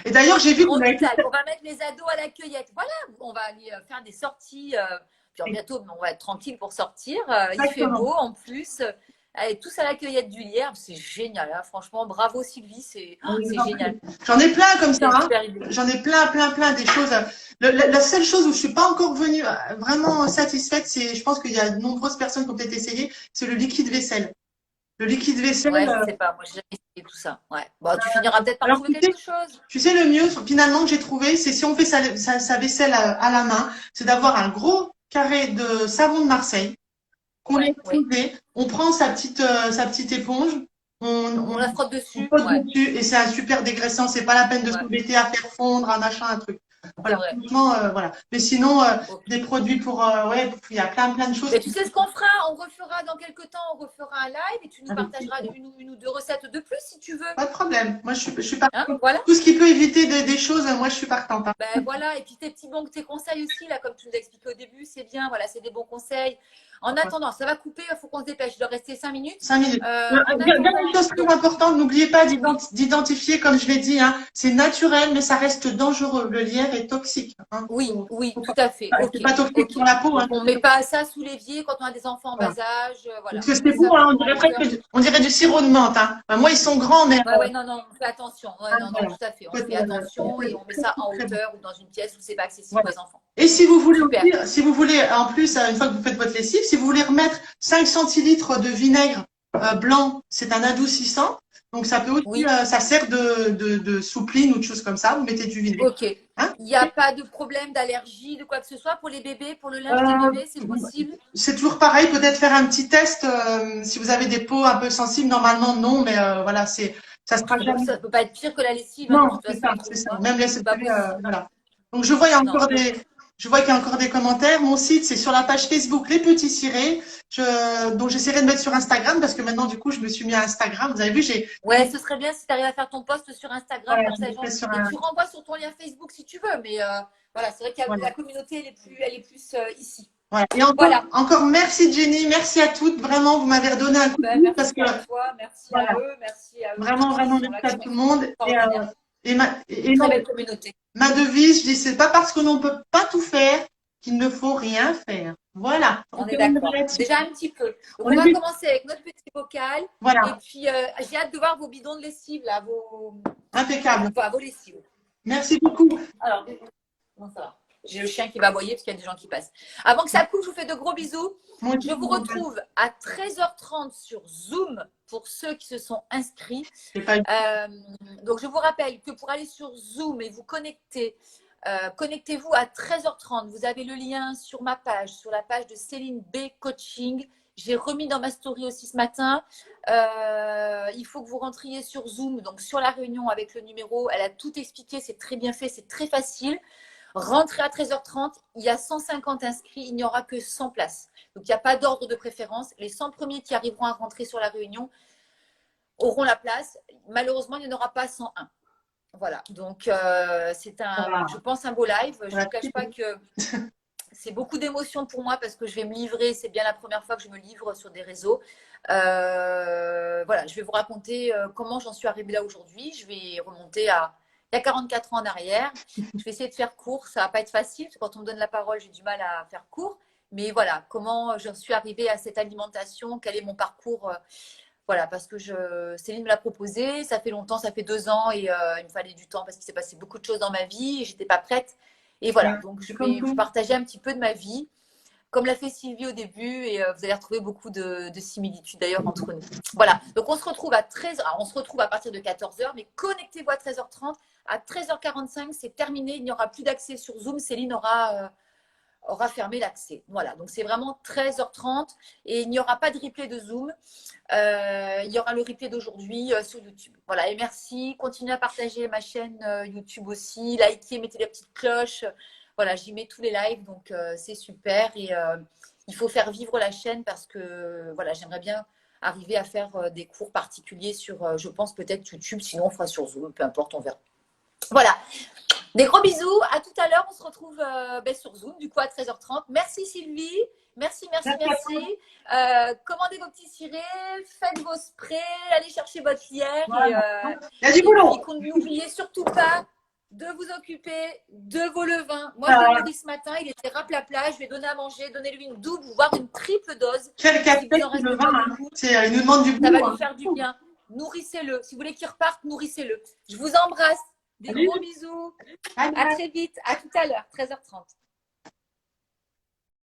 Et d'ailleurs, j'ai vu qu'on
On
avait fait.
étale. On va mettre les ados à la cueillette. Voilà, on va aller faire des sorties. Puis bientôt, on va être tranquille pour sortir. Il fait
Exactement.
beau en plus. Allez, tous à la cueillette du lierre. C'est génial. Hein. Franchement, bravo Sylvie. C'est génial.
J'en ai plein comme
C'est
ça,
une
hein.
super idée.
J'en ai plein, plein, plein des choses. La seule chose où je suis pas encore venue vraiment satisfaite, c'est, je pense qu'il y a de nombreuses personnes qui ont peut-être essayé, c'est le liquide vaisselle. Le liquide vaisselle.
Ouais, je sais pas. Moi, j'ai jamais essayé tout ça. Ouais. Bon, tu finiras peut-être par
Alors,
trouver quelque chose.
tu sais, le mieux, finalement, que j'ai trouvé, c'est si on fait sa vaisselle à la main, c'est d'avoir un gros carré de savon de Marseille qu'on laisse
Ouais, oui.
poser. On prend sa petite éponge,
On la frotte
on
dessus.
pose
Ouais,
dessus et c'est un super dégraissant. C'est pas la peine de
ouais.
s'embêter à faire fondre un machin, un truc.
C'est
Voilà,
vrai.
franchement, voilà. Mais sinon,
Ok.
des produits pour, ouais, il y a plein, plein de choses.
Mais tu sais ce qu'on fera? On refera dans quelques temps, on refera un live et tu nous partageras une ou deux recettes de plus si tu veux.
Pas de problème. Moi, je suis
Hein,
partante.
voilà.
Tout ce qui peut éviter des choses, moi, je suis partante, hein.
Ben voilà, et puis tes petits bons, tes conseils aussi, là, comme tu nous as expliqué au début, c'est bien, voilà, c'est des bons conseils. En attendant, ça va couper, il faut qu'on se dépêche, il doit rester 5 minutes.
5 minutes.
En
Dernière
attendant,
chose très
donc,
importante, n'oubliez pas d'identifier, comme je l'ai dit, hein, c'est naturel, mais ça reste dangereux. Le lierre est toxique, hein.
oui, oui, tout à fait,
C'est
ok,
pas toxique
ok.
pour la peau, hein.
Donc on ne met pas ça sous l'évier quand on a des enfants en
Voilà.
bas âge,
Parce
voilà,
que
on
c'est
met ça
beau, hein,
plutôt en hauteur.
on dirait du sirop de menthe, hein. Enfin, moi, ils sont grands, mais
Ouais, ouais, non, non, on fait attention. Ouais, non, non,
voilà.
tout à fait. On
Faut être,
fait attention et on met
très,
ça en
très bon.
hauteur ou dans une pièce où c'est pas accessible
Voilà.
pour les enfants.
Et si vous voulez
Super.
aussi, si vous voulez, en plus, une fois que vous faites votre lessive, si vous voulez remettre 5 centilitres de vinaigre blanc, c'est un adoucissant. Donc, ça peut aussi,
Oui,
ça sert de soupline ou de choses comme ça. Vous mettez du vinaigre.
ok.
Hein.
Il n'y a pas de problème d'allergie, de quoi que ce soit pour les bébés, pour le linge des
Euh,
bébés, c'est possible?
c'est toujours pareil, peut-être faire un petit test. Si vous avez des peaux un peu sensibles, normalement, non, mais voilà, ça sera jamais.
Ça ne peut pas être pire que la lessive, hein, de
Non,
toute
c'est
façon,
ça, c'est ça.
trouve-moi.
Même les
C'est pas possible.
voilà. Donc je vois, il y a
Non,
encore
ok.
je vois qu'il y a encore des commentaires. Mon site, c'est sur la page Facebook Les Petits Cirés. Donc j'essaierai de mettre sur Instagram parce que maintenant, du coup, je me suis mis à Instagram. Vous avez vu,
Ouais, ce serait bien si tu arrives à faire ton post sur Instagram,
voilà,
comme
je
ça
le
les gens.
fais sur
Et
un,
tu renvoies sur ton lien Facebook si tu veux, mais voilà, c'est vrai que
voilà.
la communauté, elle est plus ici.
Voilà. Et
Voilà.
encore merci Jenny, merci à toutes. Vraiment, vous m'avez redonné un coup de
Ben,
pouce parce que
merci à toi, merci à
voilà,
eux, merci à eux
vraiment,
tous qui
vraiment
sont
merci
là,
à
qui sont
tout le monde.
extraordinaires.
Et
Très belle communauté.
ma devise, je dis, c'est pas parce qu'on ne peut pas tout faire qu'il ne faut rien faire. Voilà. On
On est
terminera
d'accord.
là-dessus.
Déjà un petit peu. Donc
On
on
est
va
vite.
commencer avec notre petit bocal. Et
Voilà.
puis j'ai hâte de voir vos bidons de lessive, là,
Impeccable.
vos lessives.
Merci beaucoup.
Alors, comment ça va? J'ai le chien qui va aboyer parce qu'il y a des gens qui passent. Avant que ça coupe, je vous fais de gros bisous. Je vous retrouve à 13h30 sur Zoom pour ceux qui se sont inscrits. Donc, je vous rappelle que pour aller sur Zoom et vous connecter, connectez-vous à 13h30. Vous avez le lien sur ma page, sur la page de Céline B Coaching. J'ai remis dans ma story aussi ce matin. Il faut que vous rentriez sur Zoom, donc sur la réunion avec le numéro. Elle a tout expliqué, c'est très bien fait, c'est très facile. Rentrez à 13h30, il y a 150 inscrits, il n'y aura que 100 places. Donc, il n'y a pas d'ordre de préférence. Les 100 premiers qui arriveront à rentrer sur la réunion auront la place. Malheureusement, il n'y en aura pas 101. Voilà, donc c'est je pense, un beau live. Je ne vous cache pas que c'est beaucoup d'émotions pour moi parce que je vais me livrer. C'est bien la première fois que je me livre sur des réseaux. Voilà, je vais vous raconter comment j'en suis arrivée là aujourd'hui. Je vais remonter il y a 44 ans en arrière. Je vais essayer de faire court. Ça ne va pas être facile. Parce que quand on me donne la parole, j'ai du mal à faire court. Mais voilà, comment j'en suis arrivée à cette alimentation, quel est mon parcours. Voilà, parce que Céline me l'a proposé, ça fait longtemps, ça fait 2 ans et il me fallait du temps parce qu'il s'est passé beaucoup de choses dans ma vie et j'étais pas prête. Et voilà, donc je vais vous partager un petit peu de ma vie, comme l'a fait Sylvie au début et vous allez retrouver beaucoup de similitudes d'ailleurs entre nous. Voilà, donc on se retrouve à 13h, on se retrouve à partir de 14h, mais connectez-vous à 13h30. À 13h45, c'est terminé, il n'y aura plus d'accès sur Zoom, Céline aura fermé l'accès. Voilà, donc c'est vraiment 13h30 et il n'y aura pas de replay de Zoom. Il y aura le replay d'aujourd'hui sur YouTube. Voilà, et merci. Continuez à partager ma chaîne YouTube aussi. Likez, mettez les petites cloches. Voilà, j'y mets tous les lives, donc c'est super. Et il faut faire vivre la chaîne parce que voilà, j'aimerais bien arriver à faire des cours particuliers sur, je pense, peut-être YouTube. Sinon, on fera sur Zoom, peu importe, on verra. Voilà. Des gros bisous. À tout à l'heure. On se retrouve sur Zoom, du coup, à 13h30. Merci Sylvie. Merci, merci, merci. Commandez vos petits cirés, faites vos sprays, allez chercher votre lierre.
Voilà. Il y a du boulot.
N'oubliez surtout pas de vous occuper de vos levains. Moi, je l'ai nourri ce matin, il était raplapla. Je lui ai donné à manger, donnez-lui une double, voire une triple dose.
Quel café, le vin, hein. Il nous demande du boulot.
Ça va lui faire du bien. Nourrissez-le. Si vous voulez qu'il reparte, nourrissez-le. Je vous embrasse. Des gros bisous. À très vite. À tout à l'heure, 13h30.